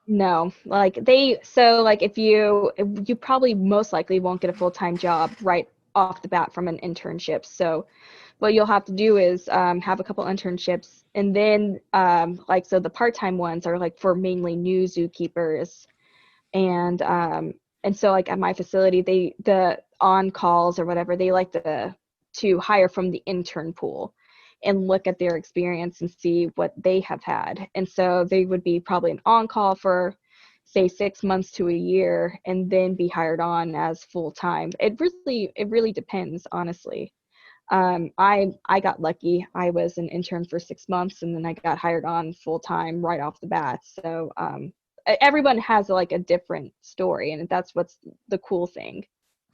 no, like if you probably most likely won't get a full-time job right off the bat from an internship. So what you'll have to do is have a couple internships, and then so the part-time ones are like for mainly new zookeepers, and so like at my facility, the on calls or whatever, they like to hire from the intern pool and look at their experience and see what they have had. And so they would be probably an on-call for, say, 6 months to a year, and then be hired on as full-time. It really depends, honestly. I got lucky. I was an intern for 6 months, and then I got hired on full-time right off the bat. So everyone has like a different story, and that's what's the cool thing.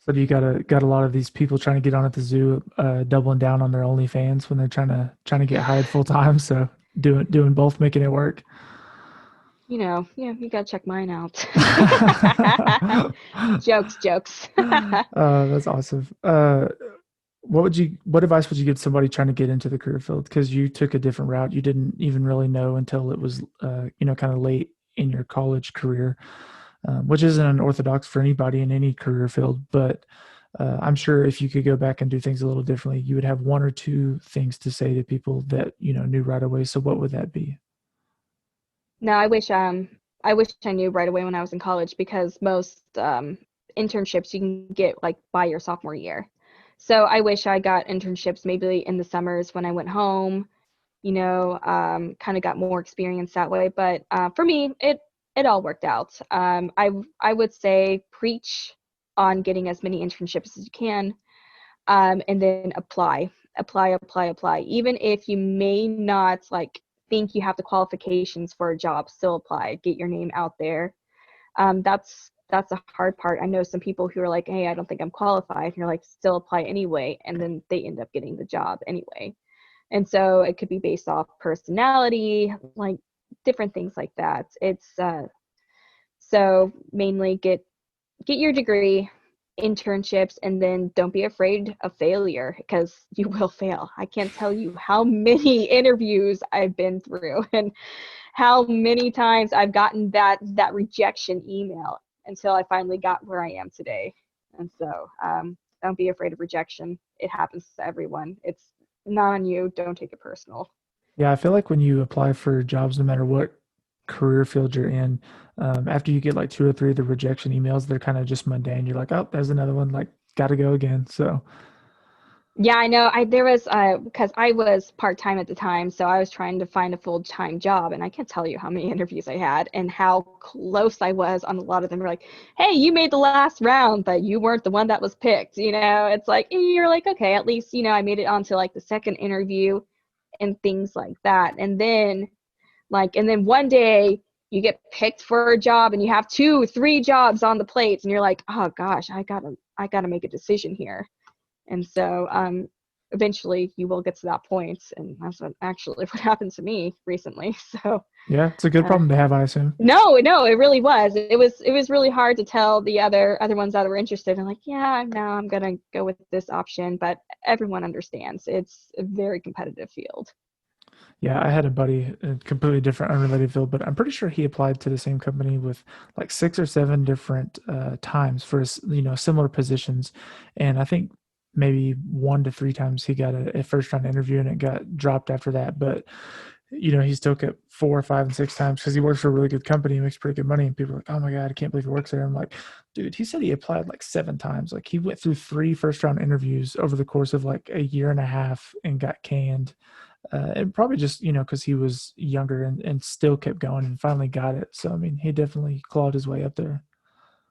So you got a lot of these people trying to get on at the zoo, doubling down on their OnlyFans when they're trying to get hired full time. So doing both, making it work. Yeah, you gotta check mine out. Jokes. That's awesome. What advice would you give somebody trying to get into the career field? Because you took a different route. You didn't even really know until it was, kind of late in your college career, which isn't unorthodox for anybody in any career field. But I'm sure if you could go back and do things a little differently, you would have 1 or 2 things to say to people that, knew right away. So what would that be? No, I wish I knew right away when I was in college, because most internships you can get like by your sophomore year. So I wish I got internships maybe in the summers when I went home, kind of got more experience that way. But for me, it all worked out. I would say preach on getting as many internships as you can, and then apply. Even if you may not like think you have the qualifications for a job, still apply, get your name out there. That's a hard part. I know some people who are like, hey, I don't think I'm qualified. And you're like, still apply anyway. And then they end up getting the job anyway. And so it could be based off personality, like different things like that. It's so mainly get your degree, internships, and then don't be afraid of failure, because you will fail. I can't tell you how many interviews I've been through and how many times I've gotten that rejection email until I finally got where I am today. And so don't be afraid of rejection. It happens to everyone. It's not on you. Don't take it personal. Yeah, I feel like when you apply for jobs, no matter what career field you're in, after you get like 2 or 3 of the rejection emails, they're kind of just mundane. You're like, oh, there's another one. Like, got to go again. So Yeah, I know. There was because I was part-time at the time, so I was trying to find a full-time job, and I can't tell you how many interviews I had and how close I was on a lot of them. Were like, hey, you made the last round, but you weren't the one that was picked. It's like, you're like, okay, at least, I made it onto like the second interview and things like that. And then one day you get picked for a job and you have 2, 3 jobs on the plates, and you're like, oh gosh, I gotta make a decision here. And so eventually you will get to that point, and that's what happened to me recently. So yeah, it's a good problem to have, I assume. no, it really was. It was really hard to tell the other ones that were interested. And like, yeah, no, I'm gonna go with this option, but everyone understands it's a very competitive field. Yeah, I had a buddy, a completely different, unrelated field, but I'm pretty sure he applied to the same company with like 6 or 7 different times for similar positions, and I think maybe 1 to 3 times he got a first round interview, and it got dropped after that. But he still kept 4, 5, and 6 times because he works for a really good company. He makes pretty good money, and people are like, "Oh my god, I can't believe he works there." I'm like, dude, he said he applied like 7 times. Like, he went through 3 first round interviews over the course of like a year and a half and got canned. And probably just, because he was younger and still kept going and finally got it. So, I mean, he definitely clawed his way up there.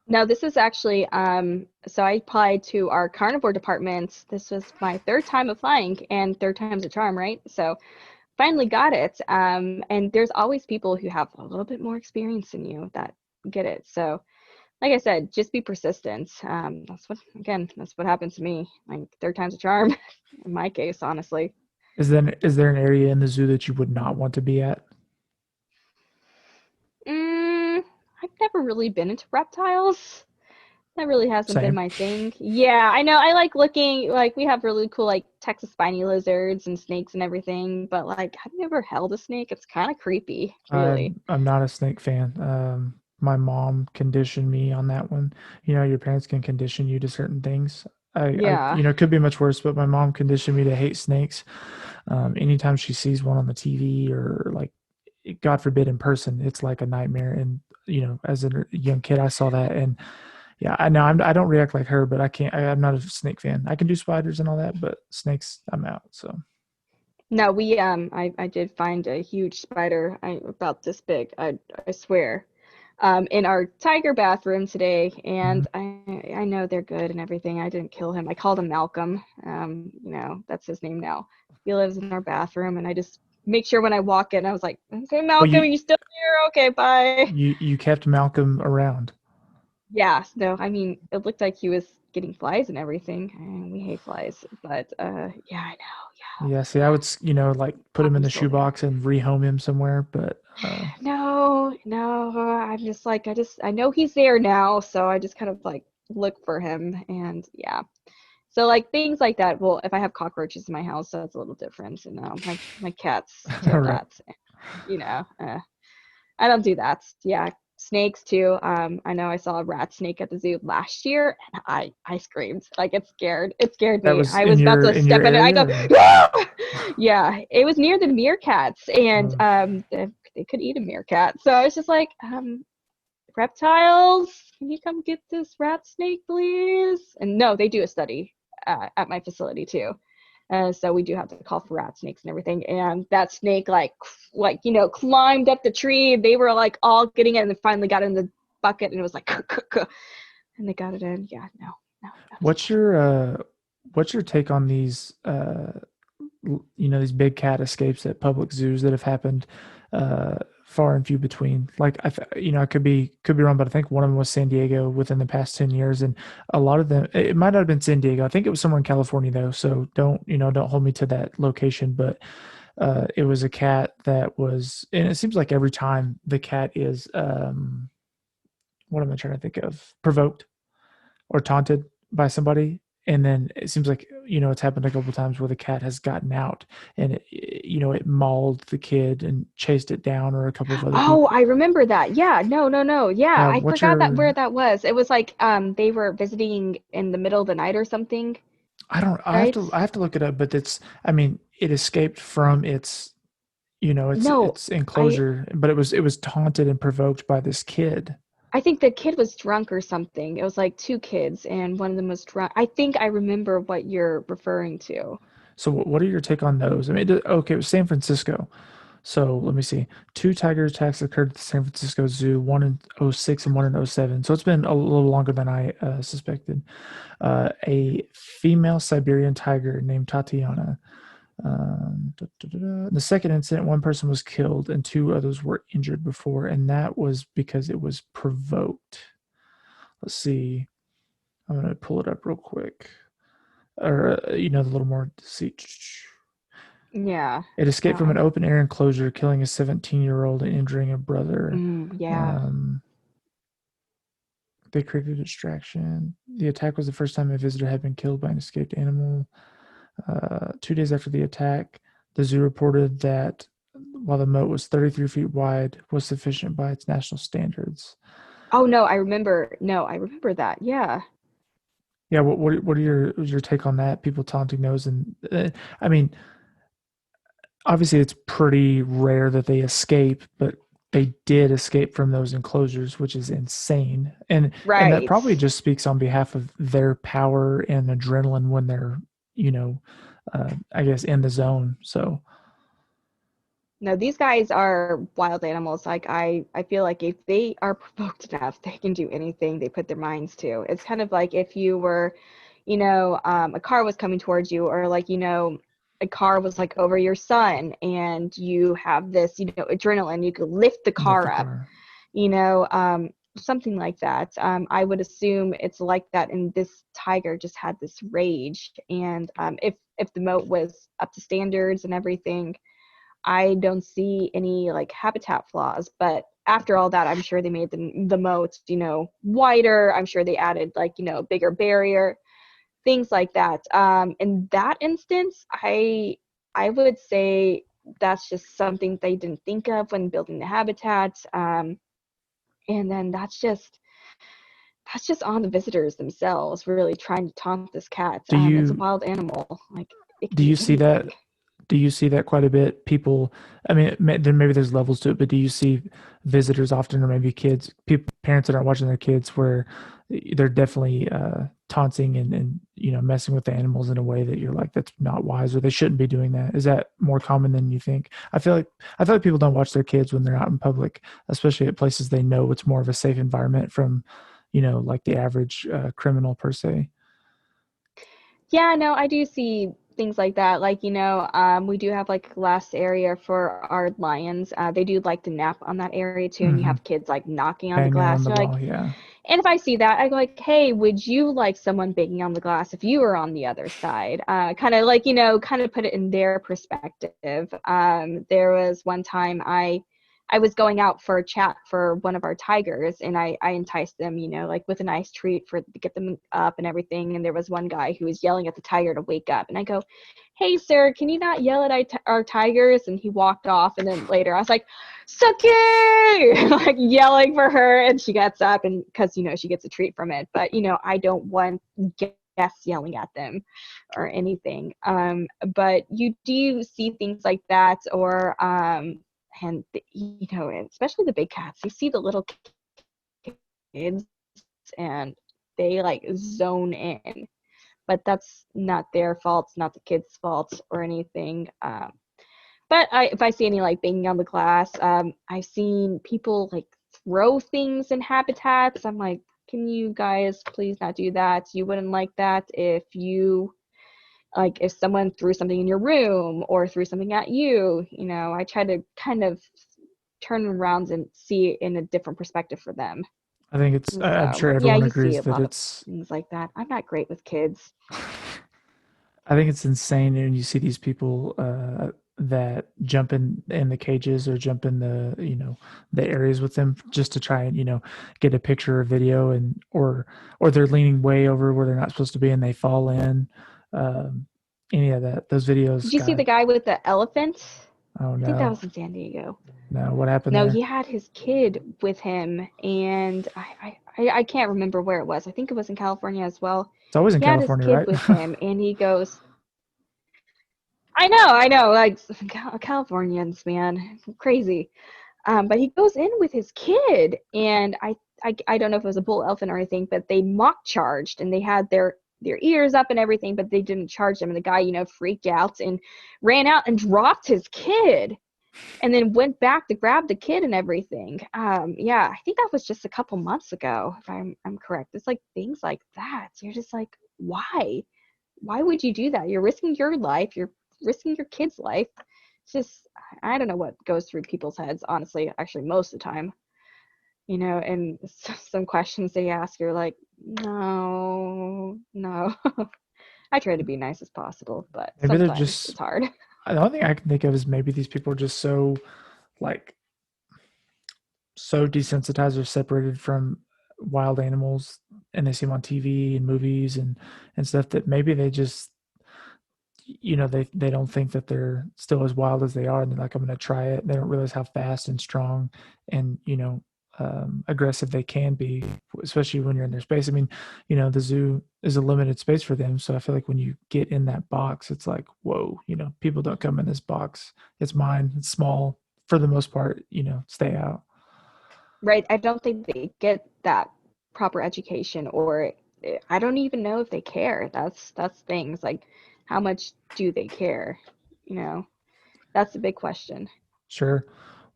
No, this is actually so I applied to our carnivore department. This was my 3rd time applying, and 3rd time's a charm, right? So finally got it. And there's always people who have a little bit more experience than you that get it. So like I said, just be persistent. That's what happened to me. Like 3rd time's a charm in my case, honestly. Is there an area in the zoo that you would not want to be at? I've never really been into reptiles. That really hasn't been Same. my thing. Yeah, I know. I like looking, like we have really cool like Texas spiny lizards and snakes and everything, but like I've never held a snake. It's kind of creepy, really. I'm not a snake fan. My mom conditioned me on that one. Your parents can condition you to certain things. Yeah. It could be much worse, but my mom conditioned me to hate snakes. Anytime she sees one on the TV or like, God forbid, in person, it's like a nightmare. And as a young kid, I saw that, and yeah, I know I don't react like her, but I'm not a snake fan. I can do spiders and all that, but snakes, I'm out. So No, we I did find a huge spider, about this big, I swear, in our tiger bathroom today, and I know they're good and everything. I didn't kill him. I called him Malcolm. That's his name now. He lives in our bathroom, and I just make sure when I walk in, I was like, okay, Malcolm, are you still here? Okay, bye. you kept Malcolm around. Yeah, no, I mean, it looked like he was getting flies and everything, and we hate flies, but yeah, I know, Yeah, see, I would, like put him in the Malcolm's still there. shoebox and rehome him somewhere, but No, I'm just like, I know he's there now, so I just kind of like look for him, and yeah. So like things like that. Well, if I have cockroaches in my house, that's a little different. And my cats kill right. that. I don't do that. Yeah, snakes too. I know I saw a rat snake at the zoo last year, and I screamed. Like it scared That me. was I was about to in your step in it. I area, go, or? "No!" Yeah, it was near the meerkats, and Oh, they could eat a meerkat. So I was just like, reptiles, can you come get this rat snake, please? And no, they do a study at my facility too. So we do have to call for rat snakes and everything. And that snake, climbed up the tree. They were like all getting it, and then finally got in the bucket, and it was like, and they got it in. Yeah, no. what's your take on these these big cat escapes at public zoos that have happened far and few between. Like I could be wrong, but I think one of them was San Diego within the past 10 years, and a lot of them, it might not have been San Diego. I think it was somewhere in California though. So don't hold me to that location, but it was a cat that was, and it seems like every time the cat is what am I trying to think of? Provoked or taunted by somebody. And then it seems like, it's happened a couple times where the cat has gotten out and it mauled the kid and chased it down, or a couple of other Oh, people. I remember that. Yeah, no. Yeah, Yeah. I What's forgot that where your, that was. It was like they were visiting in the middle of the night or something, I right? have to look it up, but it escaped from its, No, its I enclosure, but it was taunted and provoked by this kid. I think the kid was drunk or something. It was like two kids and one of them was drunk. I think I remember what you're referring to. So what are your take on those? I mean, okay, it was San Francisco. So let me see. Two tiger attacks occurred at the San Francisco Zoo, one in '06 and one in '07. So it's been a little longer than I suspected. A female Siberian tiger named Tatiana. The second incident, one person was killed and two others were injured before, and that was because it was provoked. Let's see. I'm going to pull it up real quick. Or, the little more. See. Yeah. It escaped from an Um, open air enclosure, killing a 17-year-old and injuring a brother. yeah. Um, they created a distraction. The attack was the first time a visitor had been killed by an escaped animal. 2 days after the attack, the zoo reported that while the moat was 33 feet wide, was sufficient by its national standards. Oh no, I remember. No, I remember that. Yeah. Yeah, what are your take on that? People taunting those, and I mean, obviously it's pretty rare that they escape, but they did escape from those enclosures, which is insane. And that Right. probably just speaks on behalf of their power and adrenaline when they're, I guess in the zone. So No, these guys are wild animals. Like I feel like if they are provoked enough, they can do anything they put their minds to. It's kind of like if you were, a car was coming towards you, or like, a car was like over your son, and you have this, adrenaline, you could lift the lift the car up, car. you know, um, something like that. I would assume it's like that, and this tiger just had this rage. And if the moat was up to standards and everything, I don't see any like habitat flaws. But after all that, I'm sure they made the moat, wider. I'm sure they added like, a bigger barrier, things like that. In that instance, I would say that's just something they didn't think of when building the habitat. And then that's just on the visitors themselves, really trying to taunt this cat. Do It's a you wild animal. Like it can do do you see that? anything. Do you see that quite a bit? People, I mean, then maybe there's levels to it, but do you see visitors often, or maybe kids, people, parents that aren't watching their kids, where they're definitely taunting and messing with the animals in a way that you're like, that's not wise, or they shouldn't be doing that? Is that more common than you think? I feel like people don't watch their kids when they're out in public, especially at places they know it's more of a safe environment from, like the average criminal per se. Yeah, no, I do see things like that. Like, we do have like a glass area for our lions. They do like to nap on that area too, and you Hmm. have kids like knocking on the Banging on glass. the They're like, wall, yeah. and if I see that, I go like, hey, would you like someone banging on the glass if you were on the other side? Kind of like, kind of put it in their perspective. There was one time I was going out for a chat for one of our tigers, and I enticed them, like with a nice treat for to get them up and everything. And there was one guy who was yelling at the tiger to wake up, and I go, hey sir, can you not yell at our tigers? And he walked off. And then later I was like, Suki, like yelling for her, and she gets up, and because she gets a treat from it. But I don't want guests yelling at them or anything. But you do see things like that, or and especially the big cats, you see the little kids and they like zone in, but that's not their fault, it's not the kids' fault or anything. But if I see any like banging on the glass, I've seen people like throw things in habitats. I'm like, can you guys please not do that? You wouldn't like that if you Like if someone threw something in your room or threw something at you, I try to kind of turn around and see it in a different perspective for them. I think it's, And I'm so, sure yeah, everyone you see agrees a that lot of it's, things like that. I'm not great with kids. I think it's insane when you see these people that jump in the cages or jump in the the areas with them just to try and get a picture or video, and or they're leaning way over where they're not supposed to be and they fall in. Um, any of that, those videos, Did you see the God, guy with the elephant? oh I think that no, was in San Diego. no, what happened No, there? he had his kid with him, and I can't remember where it was. I think it was in California as well. It's always in He had his California, kid right? with him, and he goes, I know, like Californians, man, crazy. But he goes in with his kid, and I don't know if it was a bull elephant or anything, but they mock charged, and they had their ears up and everything, but they didn't charge them. And the guy, freaked out and ran out and dropped his kid, and then went back to grab the kid and everything. Yeah, I think that was just a couple months ago, if I'm correct. It's like things like that. You're just like, why? Why would you do that? You're risking your life. You're risking your kid's life. It's just, I don't know what goes through people's heads, honestly, actually, most of the time, and some questions they ask, you're like, no, no. I try to be nice as possible, but Maybe they're sometimes just, it's hard. the only thing I can think of is maybe these people are just so like so desensitized or separated from wild animals, and they see them on TV and movies and stuff, that maybe they just they don't think that they're still as wild as they are, and they're like, I'm going to try it. They don't realize how fast and strong and aggressive they can be, especially when you're in their space. I mean, the zoo is a limited space for them, so I feel like when you get in that box, it's like, whoa, people don't come in this box. It's mine. It's small for the most part. Stay out. Right? I don't think they get that proper education, or I don't even know if they care. That's things like, how much do they care? You know, that's the big question. Sure.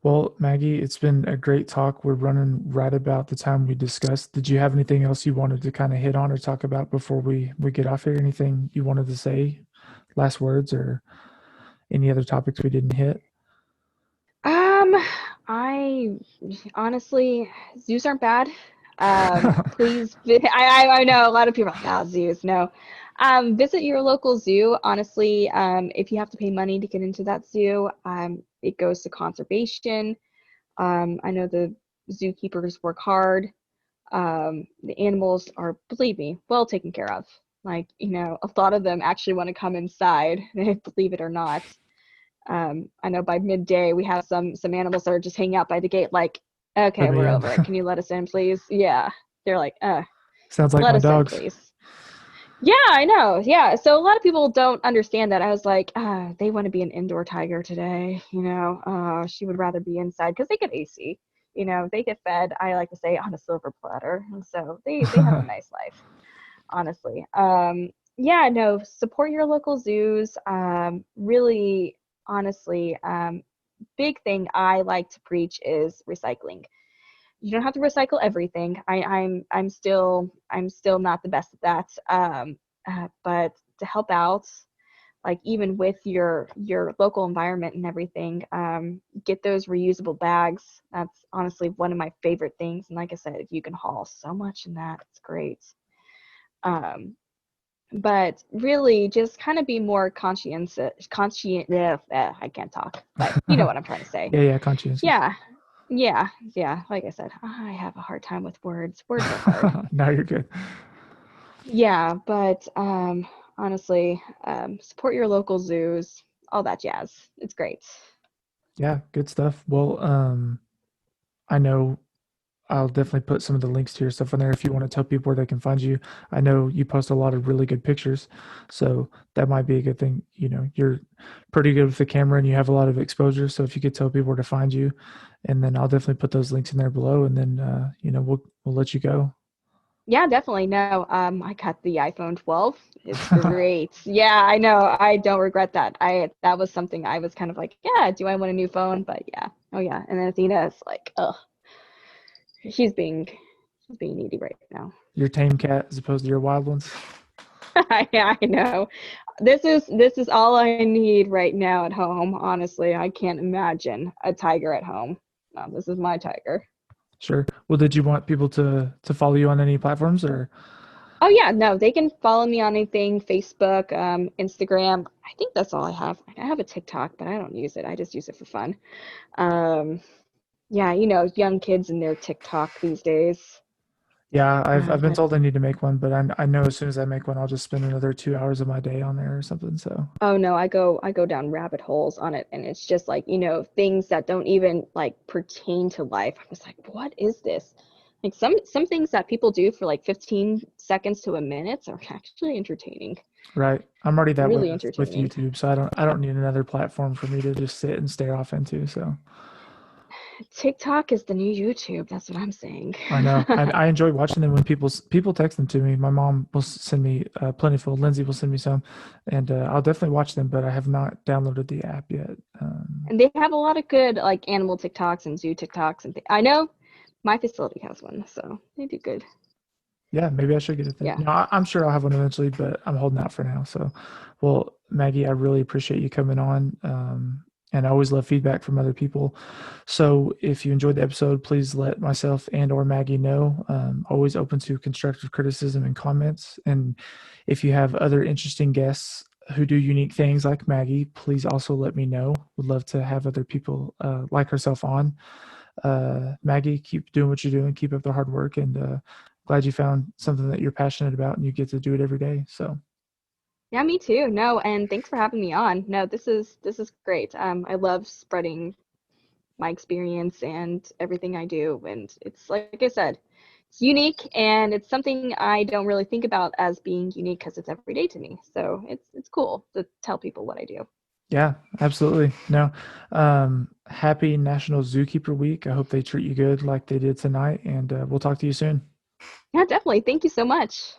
Well, Maggie, it's been a great talk. We're running right about the time we discussed. Did you have anything else you wanted to kind of hit on or talk about before we get off here? Anything you wanted to say? Last words or any other topics we didn't hit? Um, I honestly, zoos aren't bad. Please, I know a lot of people are like, oh, zoos, no. Visit your local zoo. Honestly, if you have to pay money to get into that zoo, it goes to conservation. I know the zookeepers work hard. The animals are, believe me, well taken care of. Like, a lot of them actually want to come inside, believe it or not. I know by midday we have some animals that are just hanging out by the gate, like, Let okay, me we're in. over it. Can you let us in, please? Yeah. They're like, Sounds like let my us in, dogs. please. Yeah, I know. Yeah. So a lot of people don't understand that. I was like, they want to be an indoor tiger today. She would rather be inside because they get AC. They get fed, I like to say, on a silver platter. And so they have a nice life, honestly. Yeah, no, support your local zoos. Really, honestly, big thing I like to preach is recycling. You don't have to recycle everything. I'm still not the best at that. But to help out, like even with your local environment and everything, get those reusable bags. That's honestly one of my favorite things. And like I said, if you can haul so much in that, it's great. Um, but really just kind of be more I can't talk, but you know what I'm trying to say. Yeah, conscientious. Yeah, yeah, like I said, I have a hard time with words are hard. No, you're good. Yeah, but honestly, support your local zoos, all that jazz. It's great. Yeah, good stuff. Well, I know I'll definitely put some of the links to your stuff on there if you want to tell people where they can find you. I know you post a lot of really good pictures, so that might be a good thing. You're pretty good with the camera and you have a lot of exposure. So if you could tell people where to find you, and then I'll definitely put those links in there below, and then we'll let you go. Yeah, definitely. No, I got the iPhone 12. It's great. Yeah, I know. I don't regret that. That was something I was kind of like, yeah, do I want a new phone? But yeah. Oh yeah. And then Athena is like, oh, she's being she's being needy right now. Your tame cat as opposed to your wild ones. I know. This is all I need right now at home. Honestly, I can't imagine a tiger at home. No, this is my tiger. Sure. Well, did you want people to follow you on any platforms or? Oh yeah, no, they can follow me on anything, Facebook, Instagram. I think that's all I have. I have a TikTok, but I don't use it. I just use it for fun. Um, yeah, young kids and their TikTok these days. Yeah, I've been But told I need to make one, but I know as soon as I make one, I'll just spend another 2 hours of my day on there or something. So oh no, I go down rabbit holes on it, and it's just like, things that don't even like pertain to life. I'm just like, what is this? Like some things that people do for like 15 seconds to a minute are actually entertaining. right, I'm already that way Really with entertaining. YouTube, so I don't need another platform for me to just sit and stare off into. So TikTok is the new YouTube. That's what I'm saying. I know I enjoy watching them when people text them to me. My mom will send me plentiful. Lindsay will send me some, and I'll definitely watch them. But I have not downloaded the app yet. And they have a lot of good like animal TikToks and zoo TikToks and I know my facility has one, so they do good. Yeah, maybe I should get it then. Yeah. No, I'm sure I'll have one eventually, but I'm holding out for now. So, well, Maggie, I really appreciate you coming on. And I always love feedback from other people. So if you enjoyed the episode, please let myself and or Maggie know. Always open to constructive criticism and comments. And if you have other interesting guests who do unique things like Maggie, please also let me know. Would love to have other people like herself on. Maggie, keep doing what you're doing. Keep up the hard work, and glad you found something that you're passionate about and you get to do it every day. So Yeah, me too. No, and thanks for having me on. No, this is great. I love spreading my experience and everything I do, and it's like I said, it's unique and it's something I don't really think about as being unique because it's every day to me. So it's cool to tell people what I do. yeah, absolutely. No, happy National Zookeeper Week. I hope they treat you good like they did tonight, and we'll talk to you soon. Yeah, definitely. Thank you so much.